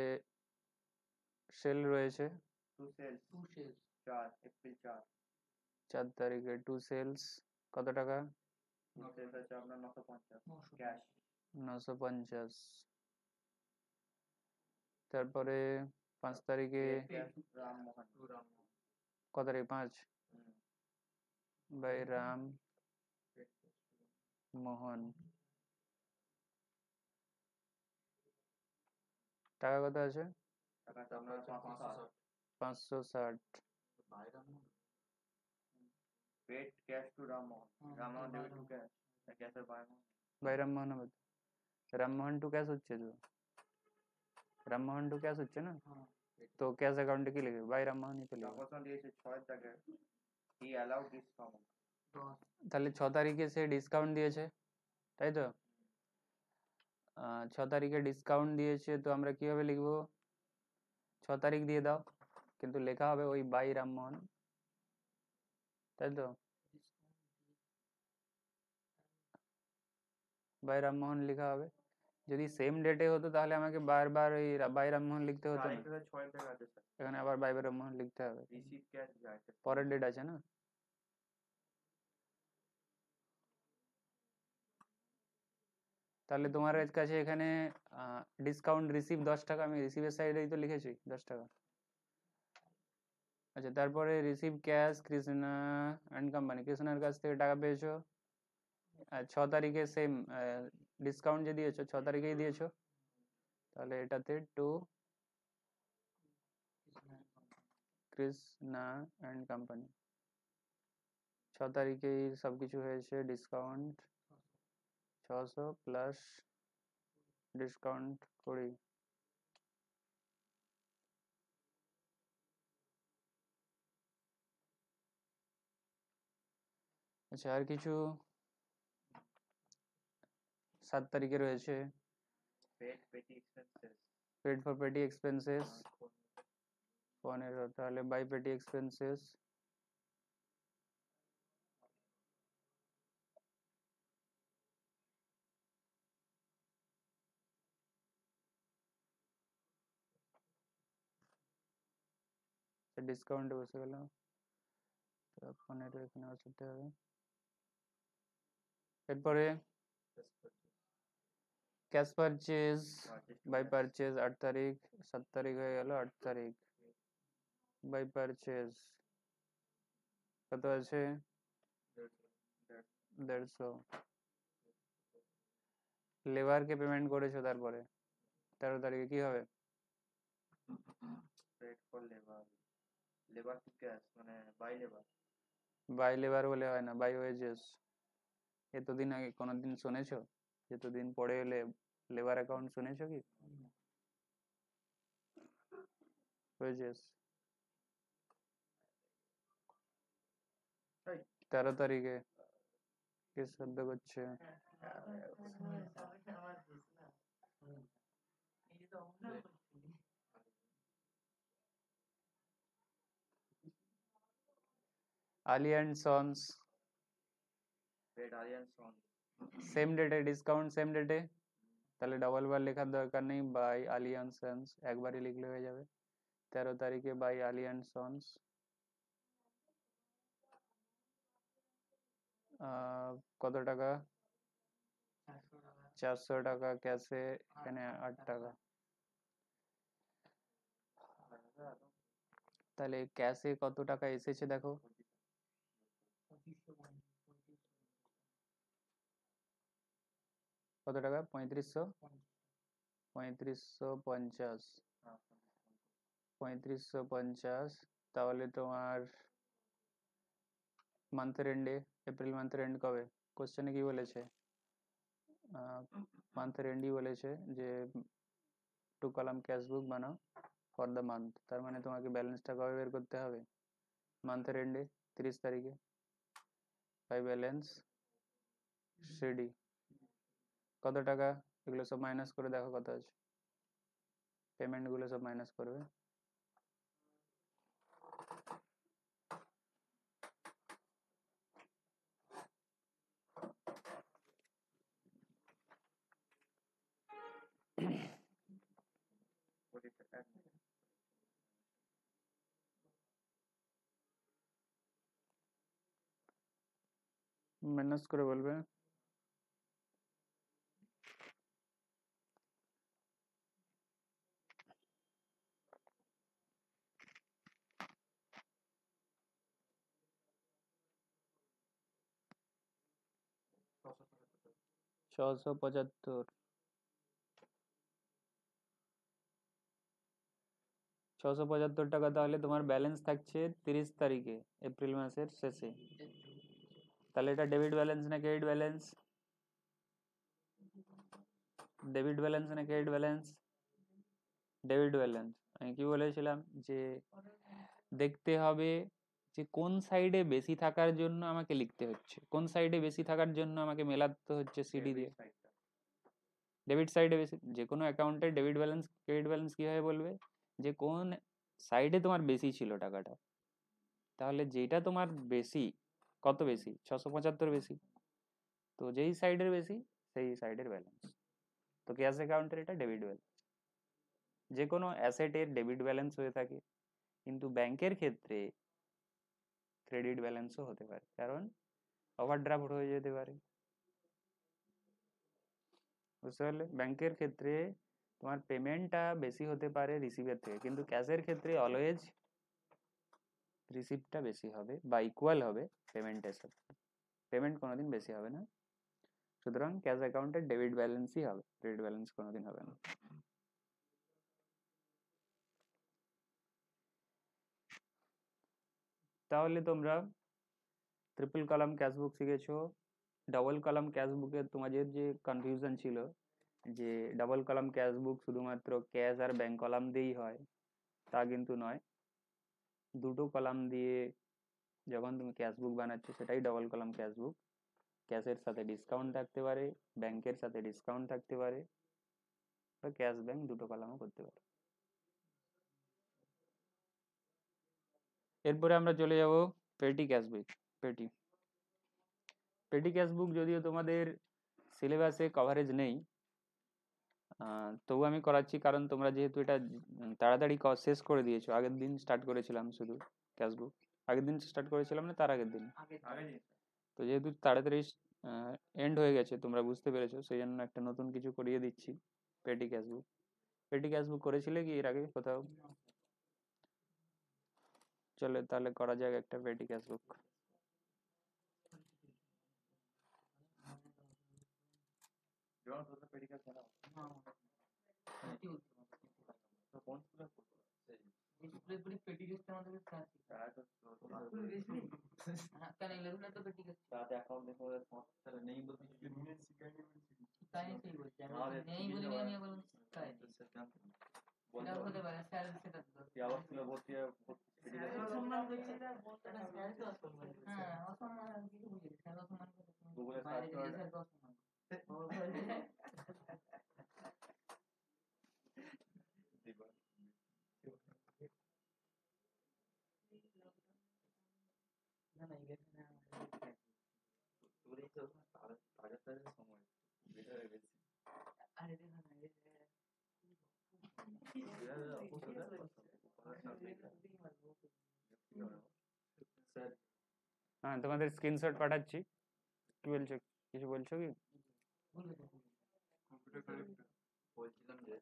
সেল রয়েছে টু সেলস 4 এপ্রিল 4 তারিখে, টু সেলস কত টাকা, সেলস আছে আপনার 950 ক্যাশ। 950। তারপরে 5 তারিখে, রামমোহন কত তারিখ, 5 বাই রাম মোহন, টাকা কত আছে, টাকাটা আপনার 560। Paid cash to Rammohan, Rammohan দেবে টু ক্যাশ, ক্যাশের বাইরে বাই রামমোহন হবে, রামমোহন টু ক্যাশ হচ্ছে তো, রামমোহন টু ক্যাশ হচ্ছে না, তো ক্যাশ অ্যাকাউন্টে কি লিখবে, বাই রামমোহনই তো লিখবে। টাকা দিয়েছে 6 টাকা, হি অ্যালাউড ডিসকাউন্ট। তাহলে 6 তারিখে সে ডিসকাউন্ট দিয়েছে, তাই তো? 6 তারিখে ডিসকাউন্ট দিয়েছে, তো আমরা কিভাবে লিখবো, 6 তারিখ দিয়ে দাও, কিন্তু লেখা হবে ওই বাই রামমোহন, তাই তো? বাই রামমোহন লেখা হবে। যদি সেম ডেটে হতো তাহলে আমাকে বারবার ওই বাই রামমোহন লিখতে হতো না, তারিখটা 6 টাকা আছে স্যার, এখানে আবার বাই রামমোহন লিখতে হবে, রিসিভ ক্যাশ যায় পরের ডেট আছে না। তাহলে তোমার কাছে এখানে ডিসকাউন্ট রিসিভ 10 টাকা, আমি রিসিভের সাইডেই তো লিখেছি 10 টাকা। আচ্ছা, তারপরে receive cash Krishna and company, কৃষ্ণার কাছ থেকে টাকা পেয়েছো, আর 6 তারিখে সেম ডিসকাউন্ট যে দিয়েছো 6 তারিখেই দিয়েছো, তাহলে এটাতে টু কৃষ্ণা অ্যান্ড কোম্পানি, 6 তারিখেই সবকিছু হয়েছে, ডিসকাউন্ট 600 প্লাস ডিসকাউন্ট 20। আচ্ছা, আর কিছু 7 তারিখে রয়েছে পেড পেটি এক্সপেন্সেস, পেড ফর পেটি এক্সপেন্সেস 15, তাহলে বাই পেটি এক্সপেন্সেস ডিসকাউন্টে বসে গেল, তো 15 এখানে বসাতে হবে। এরপরে cash purchase by Purchase. Purchase 8 তারিখ 7 তারিখ হয়ে গেল 8 তারিখ বাই পারচেজ কত আছে 150 লেবারকে পেমেন্ট করেছো তারপরে 13 তারিখে কি হবে Paid for labor. Labor to cash মানে by labor. বাই লেবার বলে হয় না বাই ওয়েজেস এতদিন আগে কোনোদিন শুনেছো এতদিন পরে এলে লেবার অ্যাকাউন্ট শুনেছো কি ওয়েজেস 13 তারিখে কে শ্রদ্ধা করছে Ali and sons Paid Aryan Son. Same ডেটে ডিসকাউন্ট সেম ডেটে তাহলে ডবল বার লেখার দরকার নেই বাই আলি অ্যান্ড সন্স একবারই লিখলে হয়ে যাবে 13 তারিখে বাই আলি অ্যান্ড সন্স কত টাকা 400 টাকা ক্যাশে এখানে 8 টাকা তাহলে ক্যাশে কত টাকা এসেছে দেখো কত টাকা 3550 3550 তাহলে তোমার মান্থের এন্ডে এপ্রিল মান্থের এন্ড কবে কোশ্চেনে কি বলেছে মান্থের এন্ডই বলেছে যে 2 কলাম ক্যাশ বুক বানাও ফর দ্য মান্থ তার মানে তোমাকে ব্যালেন্সটা কবে বের করতে হবে মান্থের এন্ডে 30 তারিখে বাই ব্যালেন্স সিডি কত টাকা এগুলো সব মাইনাস করে দেখো কত আছে পেমেন্ট গুলো সব মাইনাস করবে What is the admin? Minus করে বলবে ছশো পঁচাত্তর 675 টাকা তাহলে তোমার ব্যালেন্স থাকছে 30 তারিখে এপ্রিল মাসের শেষে তাহলে এটা ডেবিট ব্যালেন্স না ক্রেডিট ব্যালেন্স ডেবিট ব্যালেন্স না ক্রেডিট ব্যালেন্স ডেবিট ব্যালেন্স আমি কি বলেছিলাম যে দেখতে হবে যে কোন সাইডে বেশি থাকার জন্য আমাকে লিখতে হচ্ছে কোন সাইডে বেশি থাকার জন্য আমাকে মেলাতে হচ্ছে সিডি দিয়ে ডেবিট সাইডে বেশি যে কোনো অ্যাকাউন্টের ডেবিট ব্যালেন্স ক্রেডিট ব্যালেন্স কিভাবে বলবে যে কোন সাইডে তোমার বেশি ছিল টাকাটা তাহলে যেটা তোমার বেশি কত বেশি 675 বেশি তো যেই সাইডের বেশি সেই সাইডের ব্যালেন্স তো ক্যাশ অ্যাকাউন্টের এটা ডেবিট ব্যালেন্স যে কোনো অ্যাসেটের ডেবিট ব্যালেন্স হয়ে থাকে কিন্তু ব্যাংকের ক্ষেত্রে ক্রেডিট ব্যালেন্সও হতে পারে কারণ ওভারড্রাফট হয়ে যেতে পারে বুঝতে পারলে ব্যাংকের ক্ষেত্রে তোমার পেমেন্টটা বেশি হতে পারে রিসিভের থেকে কিন্তু ক্যাশের ক্ষেত্রে অলওয়েজ রিসিভটা বেশি হবে বা ইকুয়াল হবে পেমেন্টের সাথে পেমেন্ট কোনোদিন বেশি হবে না সুতরাং ক্যাশ অ্যাকাউন্টের ডেবিট ব্যালেন্সই হবে ক্রেডিট ব্যালেন্স কোনোদিন হবে না তাহলে তোমরা ট্রিপল কলাম ক্যাশ বুক শিখেছো ডাবল কলাম ক্যাশ বুকে তোমাদের যে কনফিউশন ছিল যে ডাবল কলাম ক্যাশ বুক শুধুমাত্র ক্যাশ আর ব্যাংক কলাম দিয়েই হয় তা কিন্তু নয় দুটো কলাম দিয়ে যখন তুমি ক্যাশ বুক বানাচ্ছো সেটাই ডাবল কলাম ক্যাশ বুক ক্যাশের সাথে ডিসকাউন্ট থাকতে পারে ব্যাংকের সাথে ডিসকাউন্ট থাকতে পারে বা ক্যাশ ব্যাংক দুটো কলামও করতে পারে এরপরে আমরা চলে যাব পেটি ক্যাশ বুক পেটি পেটি ক্যাশ বুক যদিও তোমাদের সিলেবাসে কভারেজ নেই তবু আমি করাচ্ছি কারণ তোমরা যেহেতু এটা তাড়াতাড়ি শেষ করে দিয়েছো আগের দিন স্টার্ট করেছিলাম শুধু ক্যাশ বুক আগের দিন স্টার্ট করেছিলাম না তার আগের দিন তো যেহেতু তাড়াতাড়ি এন্ড হয়ে গেছে, তোমরা বুঝতে পেরেছো, সেই জন্য একটা নতুন কিছু করিয়ে দিচ্ছি। পেটি ক্যাশ বুক, পেটি ক্যাশ বুক করেছিলে কি এর আগে কোথাও? চলে তাহলে করা যাক একটা পেটি ক্যাশ বুক। হ্যাঁ তোমাদের স্ক্রিনশট পাঠাচ্ছি। কি বলছো, কিছু বলছো কি? বলছিলাম যে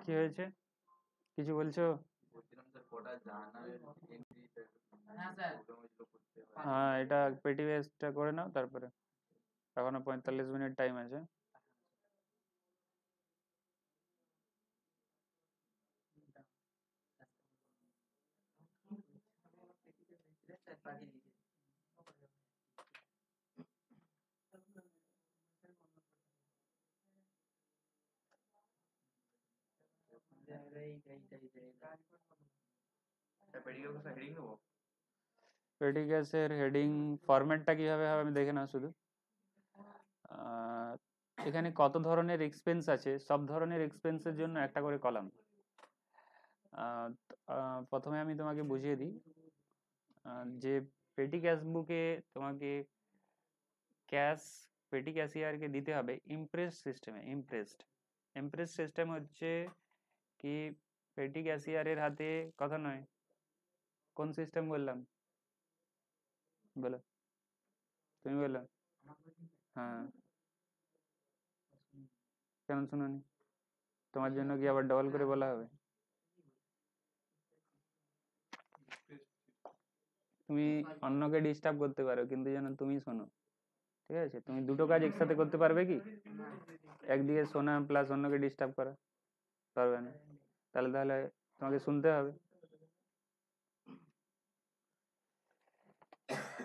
কি হয়েছে, কিছু বলছো? বলছিলাম স্যার কটা জার্নাল এন্ট্রি হ্যাঁ এটা পেটি বেসটা করে নাও, তারপরে এখনো 45 মিনিট টাইম আছে। পেটি ক্যাশের হেডিং ফরম্যাটটা কিভাবে হবে আমি দেখে নাও শুধু। এখানে কত ধরনের এক্সপেন্স আছে, সব ধরনের এক্সপেন্সের জন্য একটা করে কলাম। প্রথমে আমি তোমাকে বুঝিয়ে দিই যে পেটি ক্যাশ বুকে তোমাকে ক্যাশ পেটি ক্যাশিয়ারকে দিতে হবে ইমপ্রেস সিস্টেমে। ইমপ্রেস সিস্টেম হচ্ছে কি, পেটি ক্যাশিয়ারের হাতে কথা নয়, কোন সিস্টেম বললাম বলো, তুমি বলো। হ্যাঁ কেন শুনোনি? তোমার জন্য কি আবার ডবল করে বলা হবে? তুমি অন্যকে ডিস্টার্ব করতে পারো কিন্তু যেন তুমি শোনো, ঠিক আছে? তুমি দুটো কাজ একসাথে করতে পারবে কি? একদিকে শোনা প্লাস অন্যকে ডিস্টার্ব করা পারবে না, তাহলে তাহলে তোমাকে শুনতে হবে।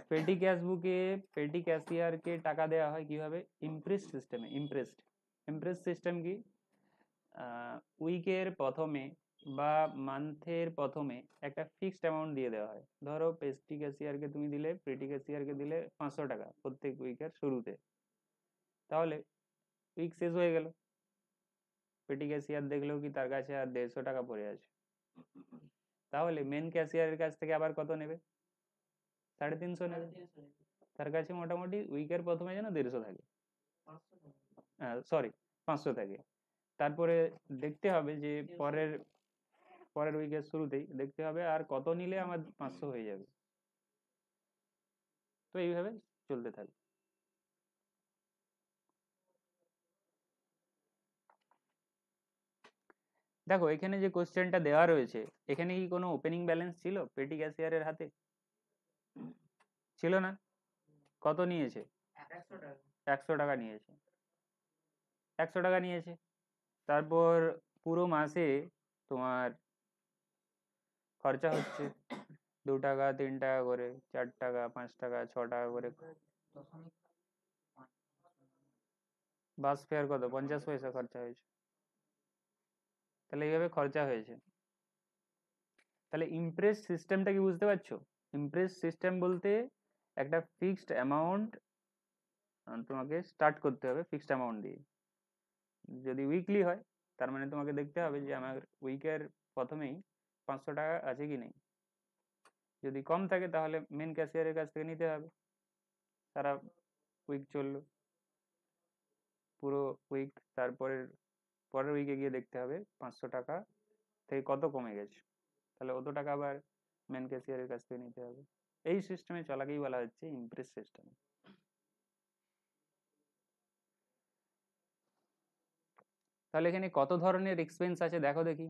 পেটি ক্যাশ বুকে পেটি ক্যাশিয়ারকে টাকা দেওয়া হয় কিভাবে? ইমপ্রেস সিস্টেমে। ইমপ্রেস সিস্টেম কি, উইকের প্রথমে বা মান্থের প্রথমে একটা ফিক্সড অ্যামাউন্ট দিয়ে দেওয়া হয়। ধরো পেটি ক্যাশিয়ারকে তুমি দিলে, পেটি ক্যাশিয়ারকে দিলে 500 টাকা প্রত্যেক উইকের শুরুতে, তাহলে উইক শেষ হয়ে গেল, পেটি ক্যাশিয়ার দেখলো কি তার কাছে আর 150 টাকা পড়ে আছে, তাহলে মেন ক্যাশিয়ারের কাছ থেকে আবার কত নেবে? 350 নেবে। তার কাছে মোটামুটি উইকের প্রথমে যেন 150 থাকে, সরি 500 থাকে। তারপরে দেখতে হবে যে পরের পরের উইকের শুরুতেই দেখতে হবে আর কত নিলে আমার 500 হয়ে যাবে। তো এইভাবে চলতে থাকে। দেখো এখানে যে কোশ্চেনটা দেওয়া রয়েছে, এখানে কি কোনো ওপেনিং ব্যালেন্স ছিল পেটি ক্যাশিয়ারের হাতে? ছিল না। কত নিয়েছে? 100 টাকা নিয়েছে। 100 টাকা নিয়েছে, তারপর পুরো মাসে তোমার খরচা হচ্ছে 2 টাকা 3 টাকা করে, 4 টাকা 5 টাকা 6 টাকা করে। বাস ফেয়ার কত? 50 পয়সা খরচা হয়েছে। তাহলে এইভাবে খরচা হয়েছে। তাহলে ইমপ্রেস সিস্টেমটা কি বুঝতে পারছো? ইমপ্রেস সিস্টেম বলতে একটা ফিক্সড অ্যামাউন্ট তোমাকে স্টার্ট করতে হবে, ফিক্সড অ্যামাউন্ট দিয়ে। যদি উইকলি হয় তার মানে তোমাকে দেখতে হবে যে আমার উইকের প্রথমেই 500 টাকা আছে কি নেই। যদি কম থাকে তাহলে মেন ক্যাশিয়ারের কাছ থেকে নিতে হবে। সারা উইক চললো, পুরো উইক, তারপরের পরের উইকে গিয়ে দেখতে হবে 500 টাকা থেকে কত কমে গেছে, তাহলে অত টাকা আবার মেন ক্যাশিয়ারের কাছ থেকে নিতে হবে। এই সিস্টেমে চলাকেই বলা হচ্ছে ইমপ্রেস সিস্টেম। তাহলে এখানে কত ধরনের এক্সপেন্স আছে দেখো দেখি।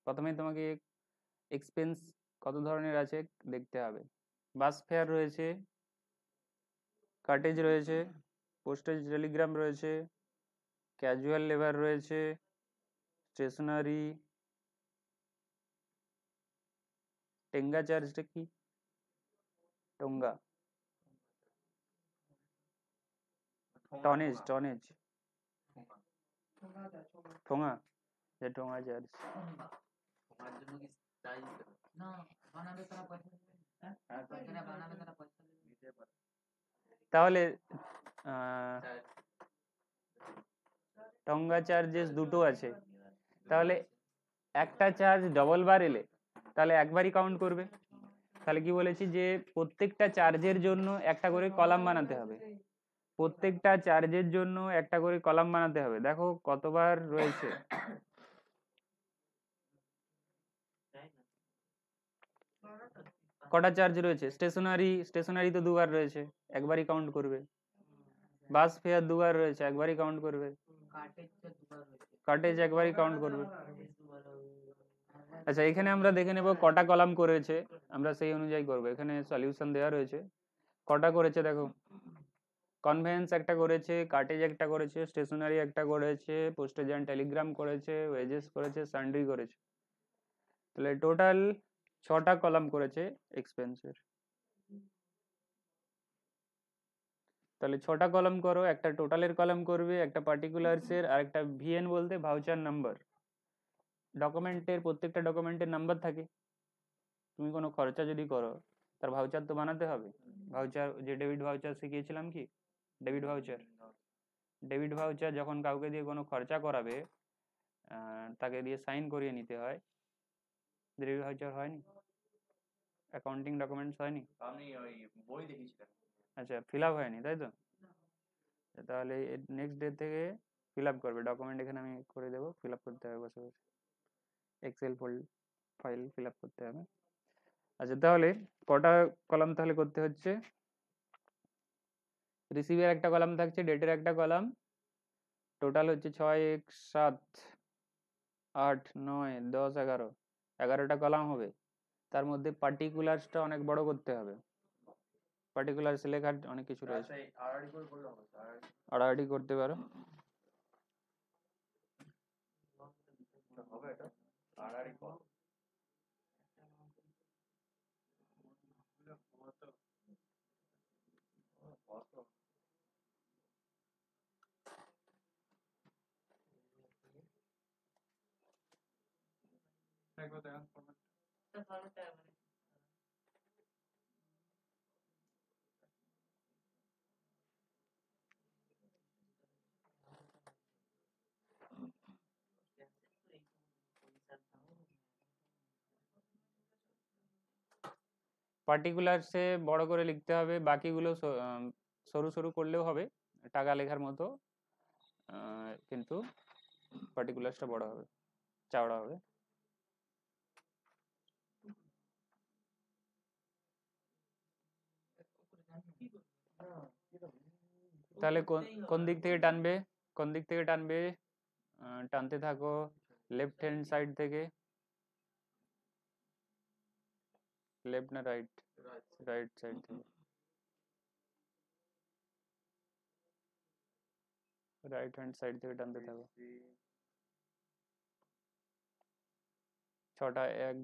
প্রথমে তোমাকে এক্সপেন্স কত ধরনের আছে দেখতে হবে। বাস ফেয়ার রয়েছে, কাটেজ রয়েছে, পোস্টেজ টেলিগ্রাম রয়েছে, ক্যাজুয়াল লেবার রয়েছে, স্টেশনারি, টেঙ্গা চার্জটা কি, টোঙ্গা, টনেজ, টনেজ, ঠোঙা, যে ঠোঙা চার্জ। তোমার জন্য কি চাই না বানাবে তারা পয়সা দেবে, হ্যাঁ যারা বানাবে তারা পয়সা দেবে। দিতে পারে তাহলে টঙ্গা চার্জেস দুটো আছে, তাহলে একটা চার্জ ডবল বার এলে তাহলে একবারই কাউন্ট করবে। তাহলে কি বলেছি যে প্রত্যেকটা চার্জের জন্য একটা করে কলাম বানাতে হবে, প্রত্যেকটা চার্জের জন্য একটা করে কলাম বানাতে হবে। দেখো কতবার রয়েছে, কটা চার্জ রয়েছে। স্টেশনারি, স্টেশনারি তো দুবার রয়েছে, একবারই কাউন্ট করবে। বাস ফেয়ার দুবার রয়েছে, একবারই কাউন্ট করবে। কাটেজ একবারই কাউন্ট করবে। আচ্ছা এখানে আমরা দেখে নেব কটা কলাম করেছে, আমরা সেই অনুযায়ী করবো। এখানে সলিউশন দেওয়া রয়েছে কটা করেছে দেখো। কনভেন্স একটা করেছে, কাটেজ একটা করেছে, স্টেশনারি একটা করেছে, পোস্টেজ অ্যান্ড টেলিগ্রাম করেছে, ওয়েজেস করেছে, সান্ড্রি করেছে। তাহলে টোটাল 6টা কলাম করেছে এক্সপেন্সের। তাহলে 6টা কলাম করো, একটা টোটালের কলাম করবে, একটা পার্টিকুলার্সের, আর একটা ভিএন বলতে ভাউচার নাম্বার। ডকুমেন্টের প্রত্যেকটা ডকুমেন্টের নাম্বার থাকে, তুমি কোনো খরচা যদি করো তার ভাউচার তো বানাতে হবে। ভাউচার যে ডেবিট ভাউচার শিখিয়েছিলাম কি, ডেবিট ভাউচার, ডেবিট ভাউচার যখন কাউকে দিয়ে কোনো খরচা করাবে তাকে দিয়ে সাইন করিয়ে নিতে হয়। ডেবিট ভাউচার হয়নি, অ্যাকাউন্টিং ডকুমেন্টস হয়নি, আমি ওই বই দেখেছিলাম। আচ্ছা ফিল আপ হয়নি তাই তো, তাহলে নেক্সট ডে থেকে ফিল আপ করবে। ডকুমেন্ট এখানে আমি করে দেবো, ফিল আপ করতে হবে বসে বসে, এক্সেল ফাইল ফিল আপ করতে হবে। আচ্ছা তাহলে কটা কলাম তাহলে করতে হচ্ছে, রিসিভের একটা কলাম থাকছে, ডেটের একটা কলাম, টোটাল হচ্ছে 6 1 7 8 9 10 11, 11টা কলাম হবে। তার মধ্যে পার্টিকুলার্সটা অনেক বড় করতে হবে, পার্টিকুলার্স লেখার অনেক কিছু রয়েছে। আড়াআড়ি করে করলে হবে, আড়াআড়ি করতে পারো, হবে এটা আড়াআড়ি কর। পার্টিকুলার্সে বড় করে লিখতে হবে, বাকিগুলো সরু সরু করলেও হবে টাকা লেখার মতো, কিন্তু পার্টিকুলার্সটা বড় হবে, চওড়া হবে। তাহলে কোন দিক থেকে টানবে, কোন দিক থেকে টানবে, টানতে থাকো লেফট হ্যান্ড সাইড থেকে, লেফট না রাইট, রাইট সাইড থেকে, রাইট হ্যান্ড সাইড থেকে টানতে থাকো। 6টা 1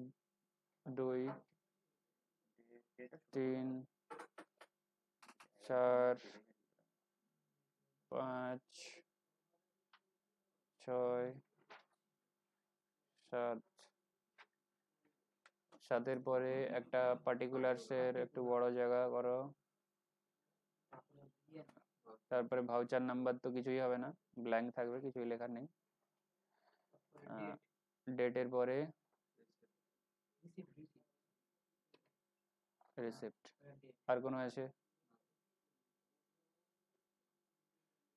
2 3 4 5 6 7, 7-এর পরে একটা পার্টিকুলার্সের একটু বড় জায়গা করো, তারপরে ভাউচার নাম্বার তো কিছুই হবে না, ব্ল্যাঙ্ক থাকবে, কিছুই লেখা নেই। ডেটের পরে রিসিপ্ট আর কোনো আছে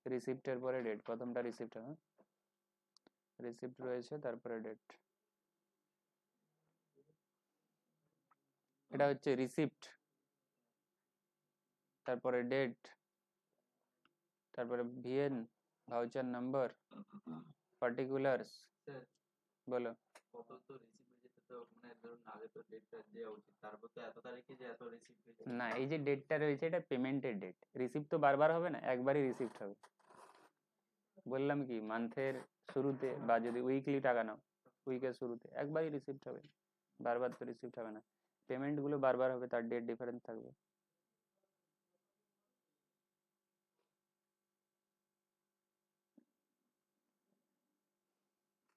রিসিপ্টের পরে ডেট প্রথমটা রিসিপ্ট হবে রিসিপ্ট রয়েছে তারপরে ডেট এটা হচ্ছে রিসিপ্ট তারপরে ডেট তারপরে ভিএন ভাউচার নাম্বার পার্টিকুলারস স্যার বলো কত তো রিসিভ হয়ে যেতে তো মানে ধরুন আগে তো ডেটটা দেওয়া উচিত তারপর তো এত তারিখে যে এত রিসিভ হয়ে যাবে না এই যে ডেটটা রয়েছে এটা পেমেন্টের ডেট রিসিপ্ট তো বারবার হবে না একবারই রিসিপ্ট হবে বললাম কি মান্থের শুরুতে বা যদি উইকলি টাকা নাও উইকের শুরুতে একবারই রিসিপ্ট হবে বারবার তো রিসিপ্ট হবে না পেমেন্ট গুলো বারবার হবে তার ডেট ডিফারেন্স থাকবে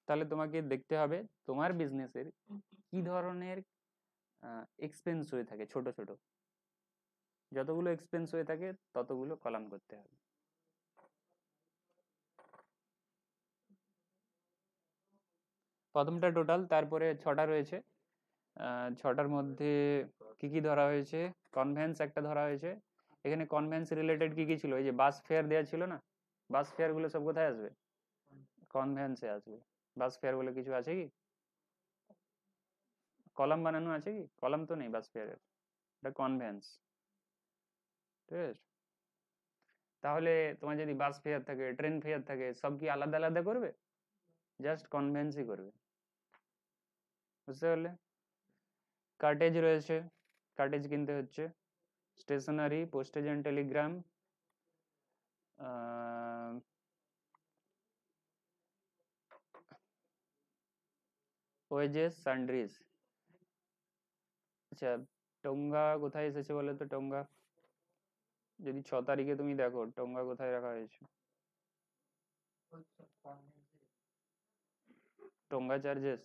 তাহলে তোমাকে দেখতে হবে তোমার বিজনেসের কি ধরনের এক্সপেন্স হয়ে থাকে ছোট ছোট যতগুলো এক্সপেন্স হয়ে থাকে ততগুলো কলাম করতে হবে প্রথমটা টোটাল তারপরে 6টা রয়েছে 6টার মধ্যে কি কি ধরা হয়েছে কনভেন্স একটা ধরা হয়েছে এখানে কনভেন্স রিলেটেড কি কি ছিল এই যে বাস ফেয়ার দেওয়া ছিল না বাস ফেয়ার গুলো সব কোথায় আসবে কনভেন্সে আসবে বাস ফেয়ার বলে কিছু আছে কি কলাম বানানো আছে কি কলাম তো নেই বাস ফেয়ারের এটা কনভেন্স ঠিক আছে তাহলে তোমার যদি বাস ফেয়ার থাকে ট্রেন ফেয়ার থাকে সব কি আলাদা আলাদা করবে জাস্ট কনভেন্সই করবে বুঝতে পারলে কার্টেজ রয়েছে কার্টেজ কিনতে হচ্ছে stationery postage and telegram wages sundries আচ্ছা টোঙ্গা কোথায় এসেছে বলো তো টোঙ্গা যদি 6 তারিখে তুমি দেখো টোঙ্গা কোথায় রাখা হয়েছে টোঙ্গা চার্জেস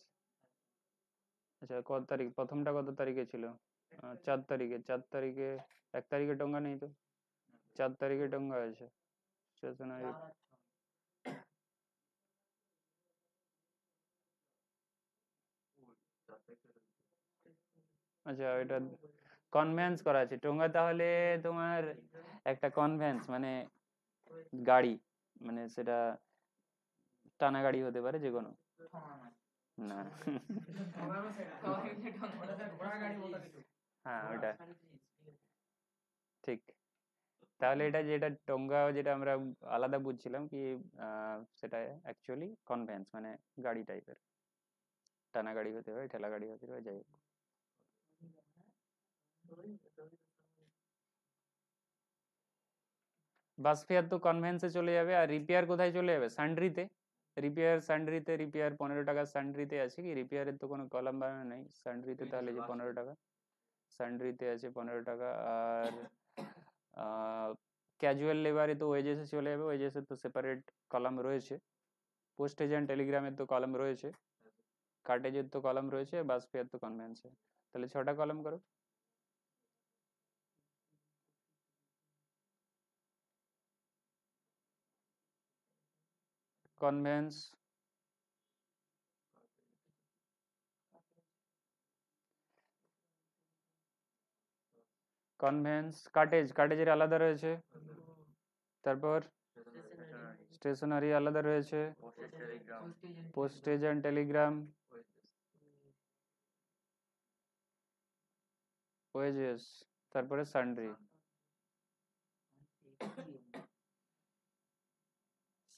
আচ্ছা কত তারিখ প্রথমটা কত তারিখে ছিল 4 তারিখে 4 তারিখে 1 তারিখে টোঙ্গা নেই তো 4 তারিখে টোঙ্গা আছে স্টেশনারি আচ্ছা এটা কনভেন্স করা আছে টোঙ্গা তাহলে তোমার একটা কনভেন্স মানে গাড়ি মানে সেটা টানা গাড়ি হতে পারে যে কোনো না হ্যাঁ ওটা ঠিক তাহলে এটা যেটা টোঙ্গা যেটা আমরা আলাদা বুঝছিলাম কি সেটা অ্যাকচুয়ালি কনভেন্স মানে গাড়ি টাইপের টানা গাড়ি হতে পারে ঠেলা গাড়ি হতে পারে যাই হোক বাস ফেয়ার তো কনভেন্সে চলে যাবে আর রিপেয়ার কোথায় চলে যাবে সান্ড্রিতে রিপেয়ার 15 টাকা সান্ড্রিতে আছে কি রিপেয়ারের তো কোনো কলাম বানানো নেই সান্ড্রিতে তাহলে যে 15 টাকা সান্ড্রিতে আছে 15 টাকা আর ক্যাজুয়াল লেবারে তো ওয়েজেসে চলে যাবে ওয়েজেসের তো সেপারেট কলাম রয়েছে পোস্টেজ অ্যান্ড টেলিগ্রামের তো কলাম রয়েছে কার্টেজের তো কলাম রয়েছে বাস ফেয়ার তো কনভেন্সে তাহলে 6টা কলাম করো কনভেন্স কনভেন্স কার্টেজের আলাদা রয়েছে তারপর স্টেশনারি আলাদা রয়েছে পোস্টেজ অ্যান্ড টেলিগ্রাম ওয়েজেস তারপরে সান্ড্রি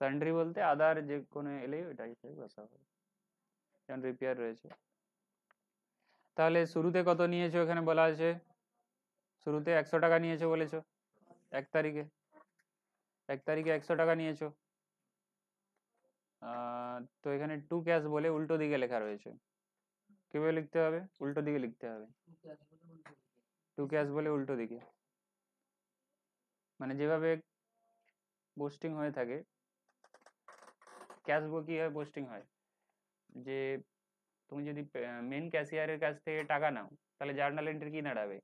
সান্ড্রি বলতে আদার যে কোনো এলেই ওটাই বসা হবে যেমন রিপেয়ার রয়েছে তাহলে শুরুতে কত নিয়েছো এখানে বলা আছে শুরুতে 100 টাকা নিয়েছো বলেছো 1 তারিখে 100 টাকা নিয়েছো তো এখানে টু ক্যাশ বলে উল্টো দিকে লেখা রয়েছে কিভাবে লিখতে হবে উল্টো দিকে লিখতে হবে টু ক্যাশ বলে উল্টো দিকে মানে যেভাবে পোস্টিং হয়ে থাকে ক্যাশ বুক কিভাবে পোস্টিং হয় যে তুমি যদি মেন ক্যাশিয়ারের কাছ থেকে টাকা নাও তাহলে জার্নাল এন্ট্রি কি দাঁড়াবে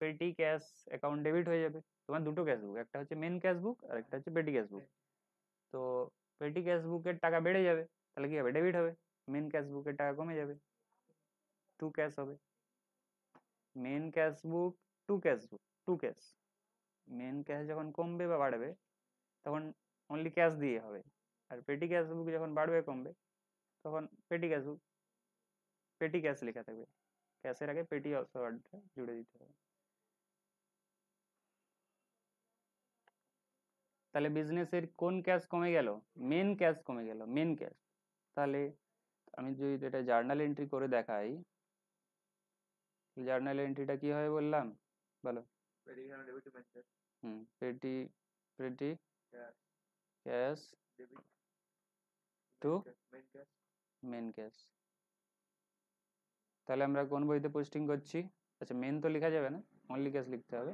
পেটি ক্যাশ অ্যাকাউন্ট ডেবিট হয়ে যাবে তোমার দুটো ক্যাশ বুক একটা হচ্ছে মেন ক্যাশ বুক আর একটা হচ্ছে পেটি ক্যাশ বুক তো পেটি ক্যাশ বুকের টাকা বেড়ে যাবে তাহলে কি হবে ডেবিট হবে মেন ক্যাশ বুকের টাকা কমে যাবে টু ক্যাশ হবে main cash book to cash book, to cash. Main cash যখন কমবে বা বাড়বে তখন অনলি ক্যাশ দিয়ে হবে, আর পেটি ক্যাশ বুক যখন বাড়বে কমবে তখন পেটি ক্যাশ বুক, পেটি ক্যাশ লেখা থাকবে, ক্যাশের আগে পেটি ওয়ার্ডটা জুড়ে দিতে হবে। তাহলে বিজনেসের কোন ক্যাশ কমে গেল? মেন ক্যাশ কমে গেল, মেন ক্যাশ। তাহলে আমি যদি এটা জার্নাল এন্ট্রি করে দেখাই, জার্নাল এন্ট্রিটা কি হয় বললাম, বলো। Petty cash debit to main cash. Petty, petty Cash cash debit to main cash. Main cash. তাহলে আমরা কোন বইতে পোস্টিং করছি? আচ্ছা, মেন তো লেখা যাবে না, অনলি ক্যাশ লিখতে হবে।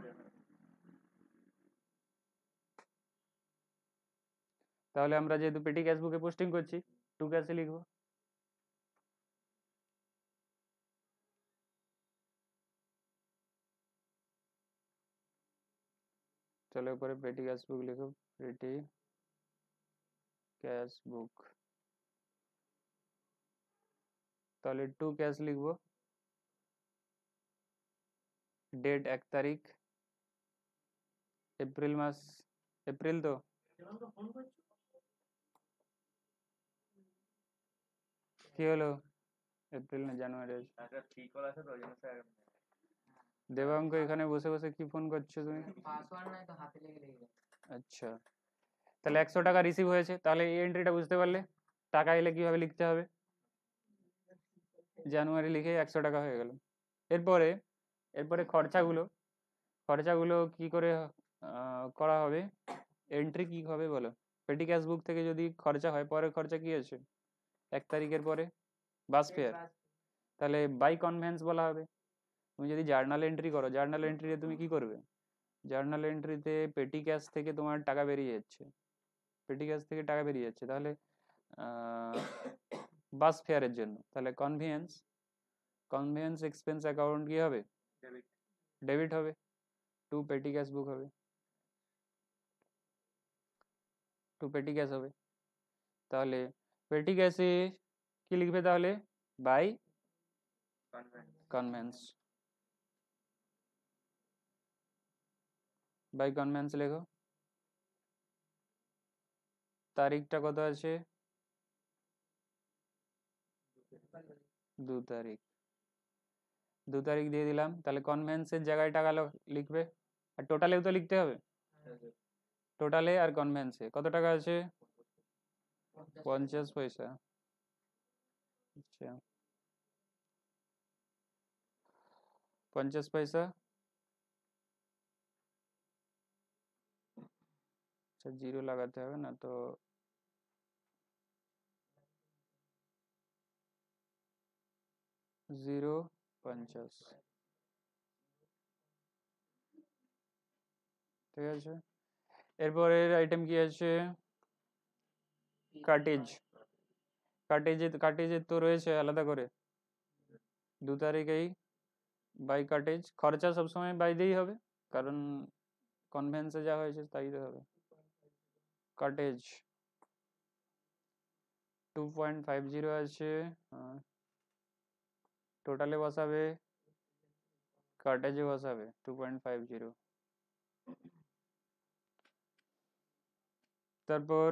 তাহলে আমরা যেহেতু পেটি ক্যাশ বুকে পোস্টিং করছি, টু ক্যাশে লিখবো। চলো উপরে পেটি ক্যাশ বুক লিখো, পেটি ক্যাশ বুক। তাহলে টু ক্যাশ লিখবো, ডেট 1 তারিখ, এপ্রিল মাস, এপ্রিল তো কি হলো, এপ্রিল না জানুয়ারি আছে। একটা ঠিক করা আছে তো ওই জন্য স্যার দেবাঙ্ক এখানে বসে বসে কি ফোন করছো তুমি? পাসওয়ার্ড নাই তো হাতে লেগে লেগে যায়। আচ্ছা, তাহলে 100 টাকা রিসিভ হয়েছে, তাহলে এই এন্ট্রিটা বুঝতে পারলে টাকা এলে কিভাবে লিখতে হবে, জানুয়ারি লিখে 100 টাকা হয়ে গেল। এরপরে এরপরে খরচাগুলো, খরচাগুলো কি করে করা হবে, এন্ট্রি কি হবে বলো। পেটি ক্যাশ বুক থেকে যদি খরচা হয়, পরে খরচা কি আছে 1 তারিখের পরে, বাস ফেয়ার, তাহলে বাই কনভেন্স বলা হবে। তুমি যদি জার্নাল এন্ট্রি করো, জার্নাল এন্ট্রিতে তুমি কি করবে, জার্নাল এন্ট্রিতে পেটি ক্যাশ থেকে তোমার টাকা বেরিয়ে যাচ্ছে, পেটি ক্যাশ থেকে টাকা বেরিয়ে যাচ্ছে, তাহলে বাস ফেয়ারের জন্য, তাহলে কনভিয়েন্স, কনভিয়েন্স এক্সপেন্স অ্যাকাউন্ট কি হবে, ডেবিট ডেবিট হবে, টু পেটি ক্যাশ বুক হবে, টু পেটি ক্যাশ হবে। তাহলে পেটি ক্যাশে কি লিখবে তাহলে, by conveyance conveyance, by conveyance লেখো। তারিখটা কত আছে, 2 তারিখ, 2 তারিখ দিয়ে দিলাম। তাহলে কনভেন্সের জায়গায় টাকা লিখবে, আর টোটালেও তো লিখতে হবে, টোটালে আর কনভেন্সে কত টাকা আছে, 50 পয়সা। আচ্ছা, 50 পয়সা। আচ্ছা, জিরো লাগাতে হবে না তো, জিরো 50, ঠিক আছে। এরপরের আইটেম কি আছে, কাটেজ, কাটেজে তো রয়েছে আলাদা করে, 2 তারিখেই বাই কাটেজ, খরচা সবসময় বাই দিয়েই হবে, কারণ কনভেন্সে যা হয়েছে তাই তো হবে। কাটেজ 2.50 আছে, টোটালে বসাবে, কাটেজে বসাবে 2.50। তারপর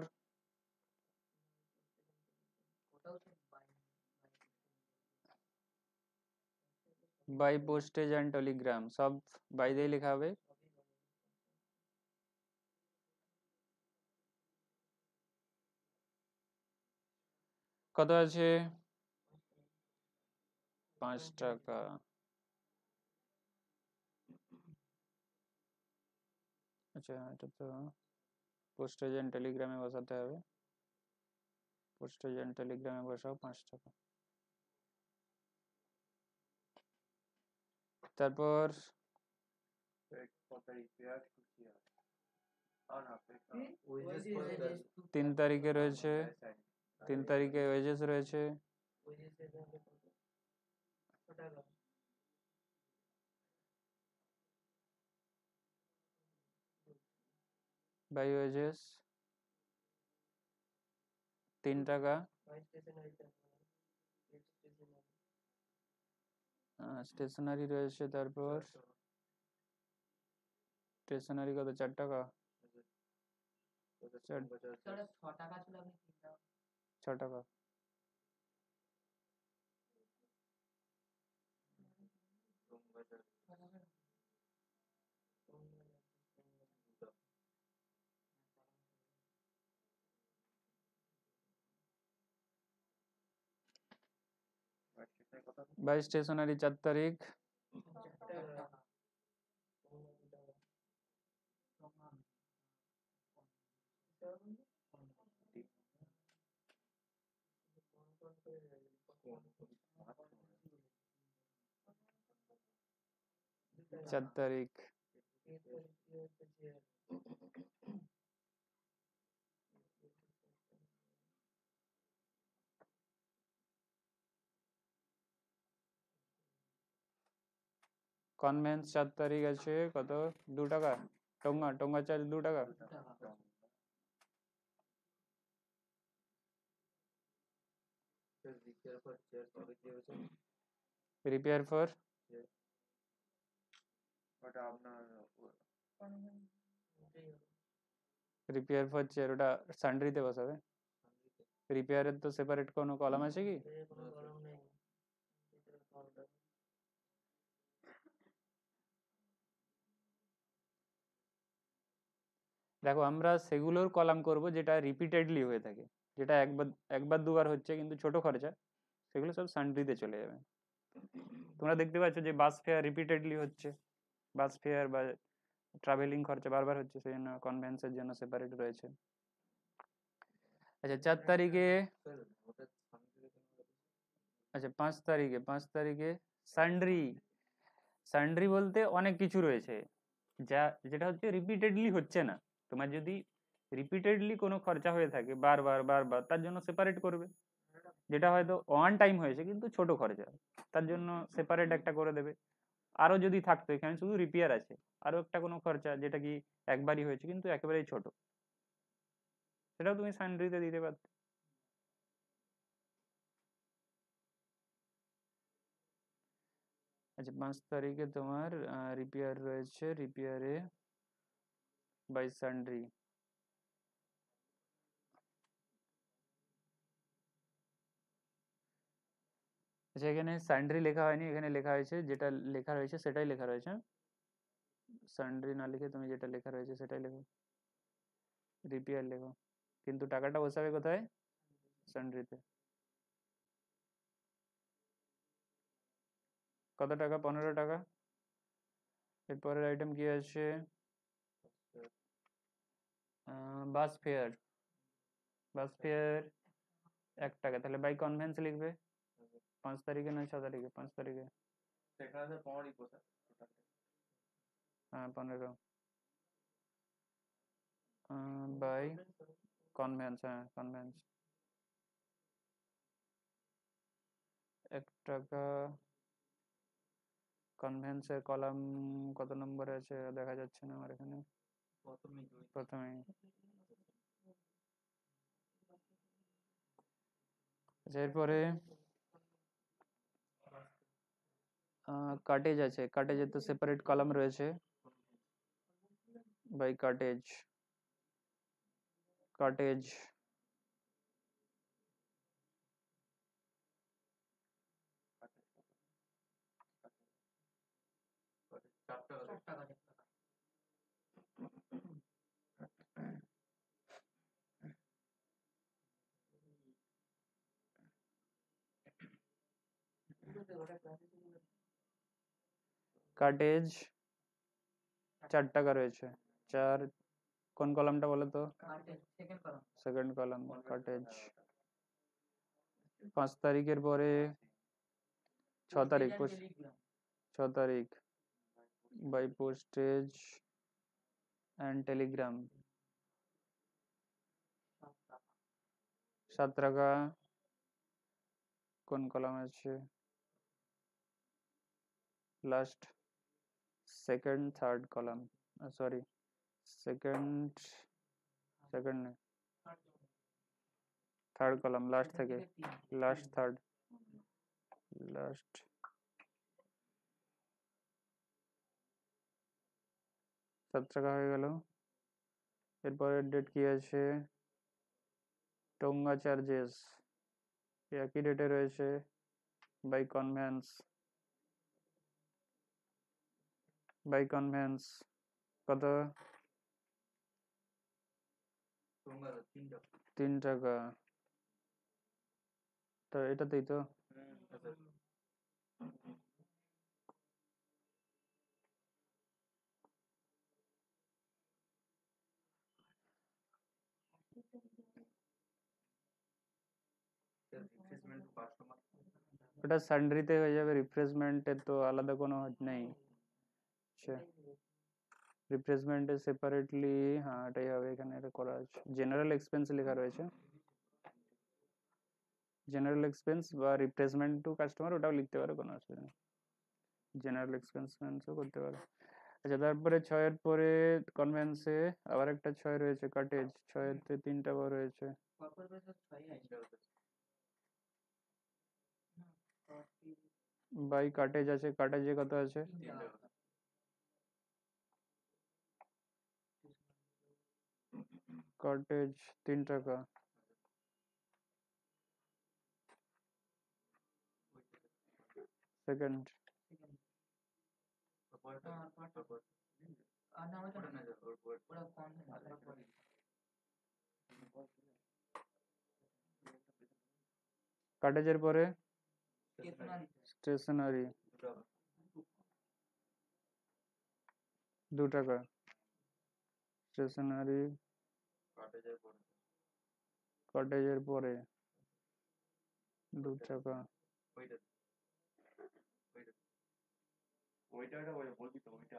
বাই পোস্টেজ অ্যান্ড টেলিগ্রাম, সব বাই দিয়ে লেখা হবে। কত আছে, 5 টাকা। আচ্ছা, এটা তো পোস্টেজ অ্যান্ড টেলিগ্রামে বসাতে হবে, পোস্টেজ অ্যান্ড টেলিগ্রামে বসাও 5 টাকা। তারপর কত রিপেয়ার খুশি আছে আর না ওয়েজেস 3 তারিখে রয়েছে, 3 তারিখে ওয়েজেস রয়েছে, বাই ওয়েজেস 3 টাকা, স্টেশনারি রয়েছে, তারপর স্টেশনারি কত 4 টাকা, 6 টাকা ছিল, আপনি 3 টাকা 6 টাকা। বাই স্টেশনারি 4 তারিখ। চার তারিখ। কনভেন্স 4 তারিখ আছে কত, 2 টাকা। টোঙ্গা, টোঙ্গা চার্জ 2 টাকা। রিপেয়ার ফর ওটা আপনার রিপেয়ার ফর চেয়ার, ওটা সান্ড্রিতে বসাবে। রিপেয়ারের তো সেপারেট কোনো কলাম আছে কি? দেখো আমরা সেগুলোর কলাম করব যেটা রিপিটেডলি হয়ে থাকে, যেটা একবার দুবার হচ্ছে কিন্তু ছোট খরচা, সেগুলো সব সান্ড্রিতে চলে যাবে। তোমরা দেখতে পাচ্ছ যে বাস ফেয়ার রিপিটেডলি হচ্ছে, বাস ফেয়ার বা ট্রাভেলিং খরচা বারবার হচ্ছে, সেই জন্য কনভেন্সের জন্য সেপারেট রয়েছে। আচ্ছা 4 তারিখে, আচ্ছা 5 তারিখে, 5 তারিখে সান্ড্রি। সান্ড্রি বলতে অনেক কিছু রয়েছে যেটা হচ্ছে রিপিটেডলি হচ্ছে না। তোমার যদি রিপিটেডলি কোনো খরচা হয়ে থাকে বারবার বারবার, তার জন্য সেপারেট করবে। যেটা হয়তো ওয়ান টাইম হয়েছে কিন্তু ছোট খরচা, তার জন্য সেপারেট একটা করে দেবে। আরো যদি থাকতো, এখানে শুধু রিপেয়ার আছে, আরো একটা কোনো খরচা যেটা কি একবারই হয়েছে কিন্তু একেবারেই ছোট, সেটাও তুমি সান্ড্রিতে দিতে পারতে। আচ্ছা 5 তারিখে তোমার রিপেয়ার রয়েছে, রিপেয়ারে বাই সান্ড্রি। আচ্ছা এখানে সান্ড্রি লেখা হয়নি, এখানে লেখা হয়েছে, যেটা লেখা রয়েছে সেটাই লেখা রয়েছে। সান্ড্রি না লিখে তুমি যেটা লেখা রয়েছে সেটাই লেখো, রিপেয়ার লেখো, কিন্তু টাকাটা বসাবে কোথায়? সান্ড্রিতে। কত টাকা? 15 টাকা। এরপরের আইটেম কি আছে? বাস ফেয়ার। বাস ফেয়ার 1 টাকা, তাহলে বাই কনভেন্স লিখবে। 5 তারিখে না 6 তারিখে? 5 তারিখে। হ্যাঁ 15। বাই কনভেন্স, হ্যাঁ কনভেন্স 1 টাকা। কনভেন্সের কলাম কত নম্বরে আছে দেখা যাচ্ছে না আমার এখানে, প্রথমেই। এরপরে কাটেজ আছে, কাটেজের তো সেপারেট কলাম রয়েছে, বাই কাটেজ। কাটেজ কাটেজ 4 টাকা রয়েছে। 4, কোন কলামটা বলো তো? Second column কাটেজ। 5 তারিখের পরে 6 তারিখ, 6 তারিখ বাই পোস্টেজ অ্যান্ড টেলিগ্রাম 7 টাকা। কোন কলাম আছে? Last second third column, sorry second, second নেই, থার্ড কলাম লাস্ট থেকে, লাস্ট থার্ড, লাস্ট 7 টাকা হয়ে গেল। এরপরের ডেট কি আছে? টোঙ্গা চার্জেস একই ডেটে রয়েছে, বাই কনভেন্স কত? তোমার 3 টাকা। 3 টাকা। তো এটাতেই তো আচ্ছা। রিপ্লেসমেন্ট টু কাস্টমার ওটা সান্ড্রিতে হয়ে যাবে, রিফ্রেশমেন্টের তো আলাদা কোনো নেই। আচ্ছা, রিপ্লেসমেন্টে সেপারেটলি, হ্যাঁ এটাই হবে, এখানে এটা করা আছে। জেনারেল এক্সপেন্স লেখা রয়েছে, জেনারেল এক্সপেন্স বা রিপ্লেসমেন্ট টু কাস্টমার ওটাও লিখতে পারো, কোনো অসুবিধা নেই, জেনারেল এক্সপেন্সও করতে পারো। আচ্ছা, তারপরে 6 এর পরে কনভেন্সে আবার একটা 6 রয়েছে, কাটেজ 6 এতে 3টা বার রয়েছে। বাই কাটেজ আছে, কাটেজে কত আছে? কাটেজ 3 টাকা। সেকেন্ড কাটেজের পরে স্টেশনারি 2 টাকা। স্টেশনারি কাটেজের পরে 2 টাকা। ওইটা বলবি তো, ওইটা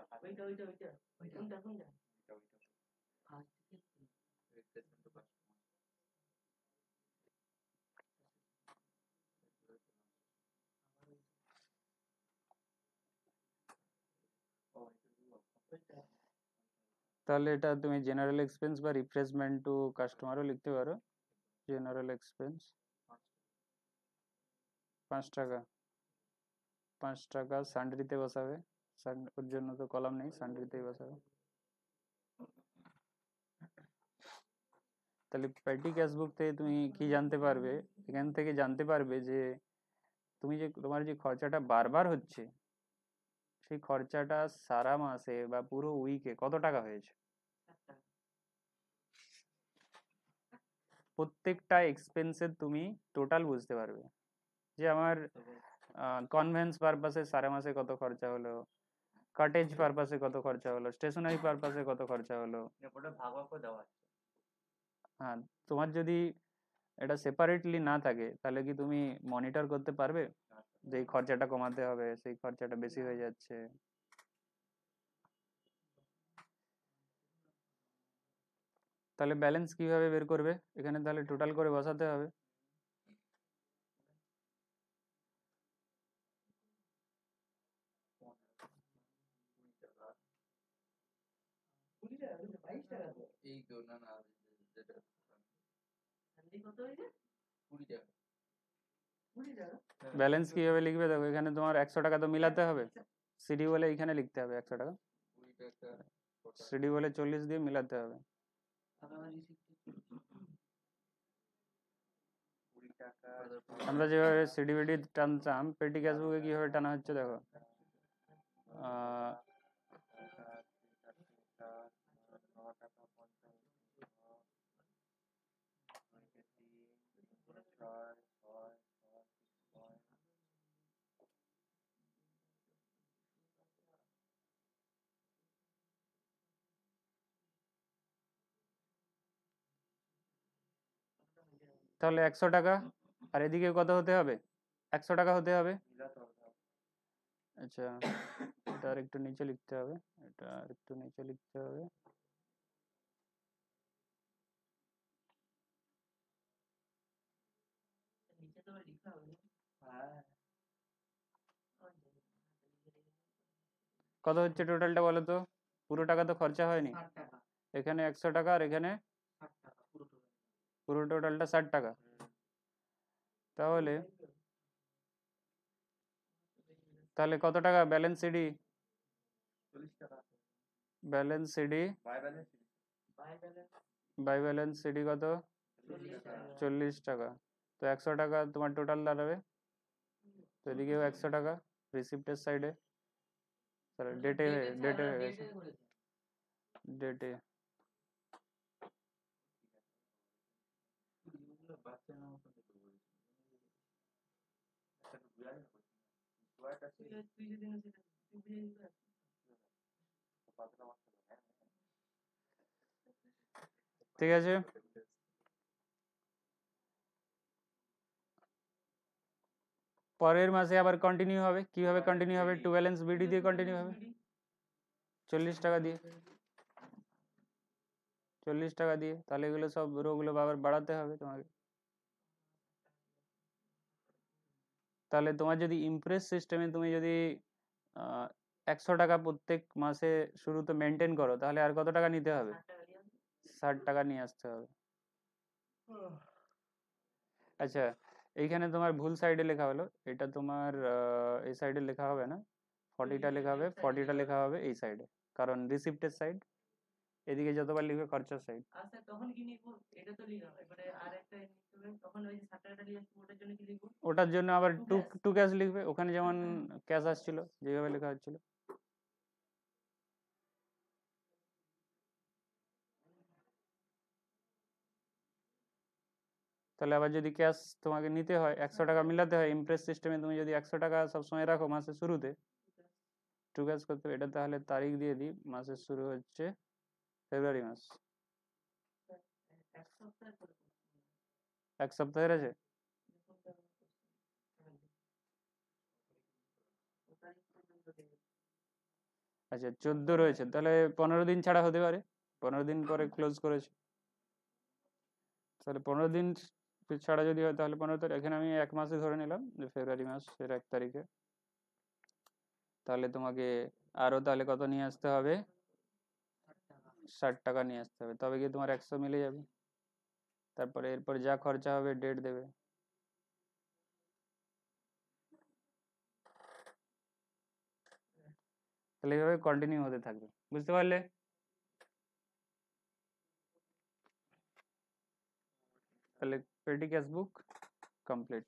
তাহলে এটা তুমি জেনারেল এক্সপেন্স বা রিপ্লেসমেন্ট টু কাস্টমারও লিখতে পারো। জেনারেল এক্সপেন্স 5 টাকা। 5 টাকা সান্ড্রিতে বসাবে, ওর জন্য তো কলাম নেই, সান্ড্রিতেই বসাবে। তাহলে পেটি ক্যাশবুক থেকে তুমি কি জানতে পারবে? এখান থেকে জানতে পারবে যে তুমি যে তোমার যে খরচাটা বারবার হচ্ছে, সেই খরচাটা সারা মাসে বা পুরো উইকে কত টাকা হয়েছে। প্রত্যেকটা এক্সপেন্সের তুমি টোটাল বুঝতে পারবে, যে আমার কনভেন্স পারপাসে সারা মাসে কত খরচা হলো, কাটেজ পারপাসে কত খরচা হলো, স্টেশনারি পারপাসে কত খরচা হলো। ওটা ভাগ ভাগ করে দেওয়া আছে। হ্যাঁ, তোমার যদি এটা সেপারেটলি না থাকে তাহলে কি তুমি মনিটর করতে পারবে যে এই খরচাটা কমাতে হবে, সেই খরচাটা বেশি হয়ে যাচ্ছে। তাহলে ব্যালেন্স কিভাবে বের করবে? এখানে তাহলে টোটাল করে বসাতে হবে। এই তো না না যেটা 20 টাকা। ব্যালেন্স কিভাবে লিখবে? দেখো এখানে তোমার 100 টাকা তো মিলাতে হবে, সিডি বলে এখানে লিখতে হবে 100 টাকা, 20 টাকা সিডি বলে 40 দিয়ে মিলাতে হবে। 20 টাকা আমরা যেভাবে সিডি বিডি টানতাম, পেটি ক্যাশবুকে কিভাবে টানা হচ্ছে দেখো। আহ, তাহলে 100 টাকা, আর এদিকে কত হতে হবে? 100 টাকা হতে হবে। আচ্ছা, এটা আর একটু নিচে লিখতে হবে, এটা আর একটু নিচে লিখতে হবে। কত হচ্ছে টোটালটা বলো তো? পুরো টাকা তো খরচা হয়নি, এখানে 100 টাকা আর এখানে পুরো টোটালটা 60 টাকা। তাহলে তাহলে কত টাকা balance CD? Balance CD by balance by balance CD কত 40 টাকা। তো 100 টাকা তোমার টোটাল দাঁড়াবে। তো এদিকেও 100 টাকা রিসিপ্টের সাইডে, তাহলে ডেটে হয়ে গেছে ডেটে। বাচ্চার মতন দেখে বলেছি। একটা বুঝাই না বুঝাইটা তুই যদি না সেটা তুই বুঝে নিতে পারছিস। পাতলা মাছটা হ্যাঁ ঠিক আছে। পরের মাসে আবার কন্টিনিউ হবে, কিভাবে কন্টিনিউ হবে? টু ব্যালেন্স বিডি দিয়ে কন্টিনিউ হবে, 40 টাকা দিয়ে, 40 টাকা দিয়ে। তাহলে এগুলো সব রোগুলো আবার বাড়াতে হবে তোমাকে। তাহলে তোমার যদি ইমপ্রেস সিস্টেমে তুমি যদি 100 টাকা প্রত্যেক মাসে শুরুতে মেনটেন করো, তাহলে আর কত টাকা নিতে হবে? 60 টাকা নিয়ে আসতে হবে। আচ্ছা, এইখানে তোমার ভুল সাইডে লেখা হলো, এটা তোমার এই সাইডে লেখা হবে না, 40টা লেখা হবে, 40টা লেখা হবে এই সাইডে, কারণ রিসিপ্টের সাইড। এদিকে যতবার লিখবে খরচার সাইড। আচ্ছা তখন কি লিখবো? এটা তো লিখা এবারে আরেকটা লিখতে হবে, তখন ওই যে 60 টাকাটা নিয়ে আসবো ওটার জন্য কি লিখবো? ওটার জন্য আবার টু ক্যাশ লিখবে, ওখানে যেমন ক্যাশ আসছিল যেভাবে লেখা হচ্ছিল। তাহলে আবার যদি ক্যাশ তোমাকে নিতে হয়, 100 টাকা মিলাতে হয় ইমপ্রেস সিস্টেমে, তুমি যদি 100 টাকা সবসময় রাখো মাসের শুরুতে, টু ক্যাশ করতে হবে। এটা তাহলে তারিখ দিয়ে দিই, মাসের শুরু হচ্ছে ফেব্রুয়ারি মাস। এক সপ্তাহ করে এক সপ্তাহের আছে। আচ্ছা 14 রয়েছে, তাহলে 15 দিন ছাড়া হতে পারে, 15 দিন পরে ক্লোজ করেছে, তাহলে 15 দিন ছাড়া যদি হয় তাহলে 15 তারিখ। এখানে আমি এক মাসে ধরে নিলাম যে ফেব্রুয়ারি মাসের 1 তারিখে। তাহলে তোমাকে আরো তাহলে কত নিয়ে আসতে হবে? 60 টাকা নিয়ে আসতে হবে, তবে কি তোমার 100 মিলে যাবে। তারপরে এরপর যা খরচা হবে ডেট দেবে। তাহলে এইভাবে কন্টিনিউ হতে থাকবে, বুঝতে পারলে? তাহলে পেটি ক্যাশ বুক কমপ্লিট।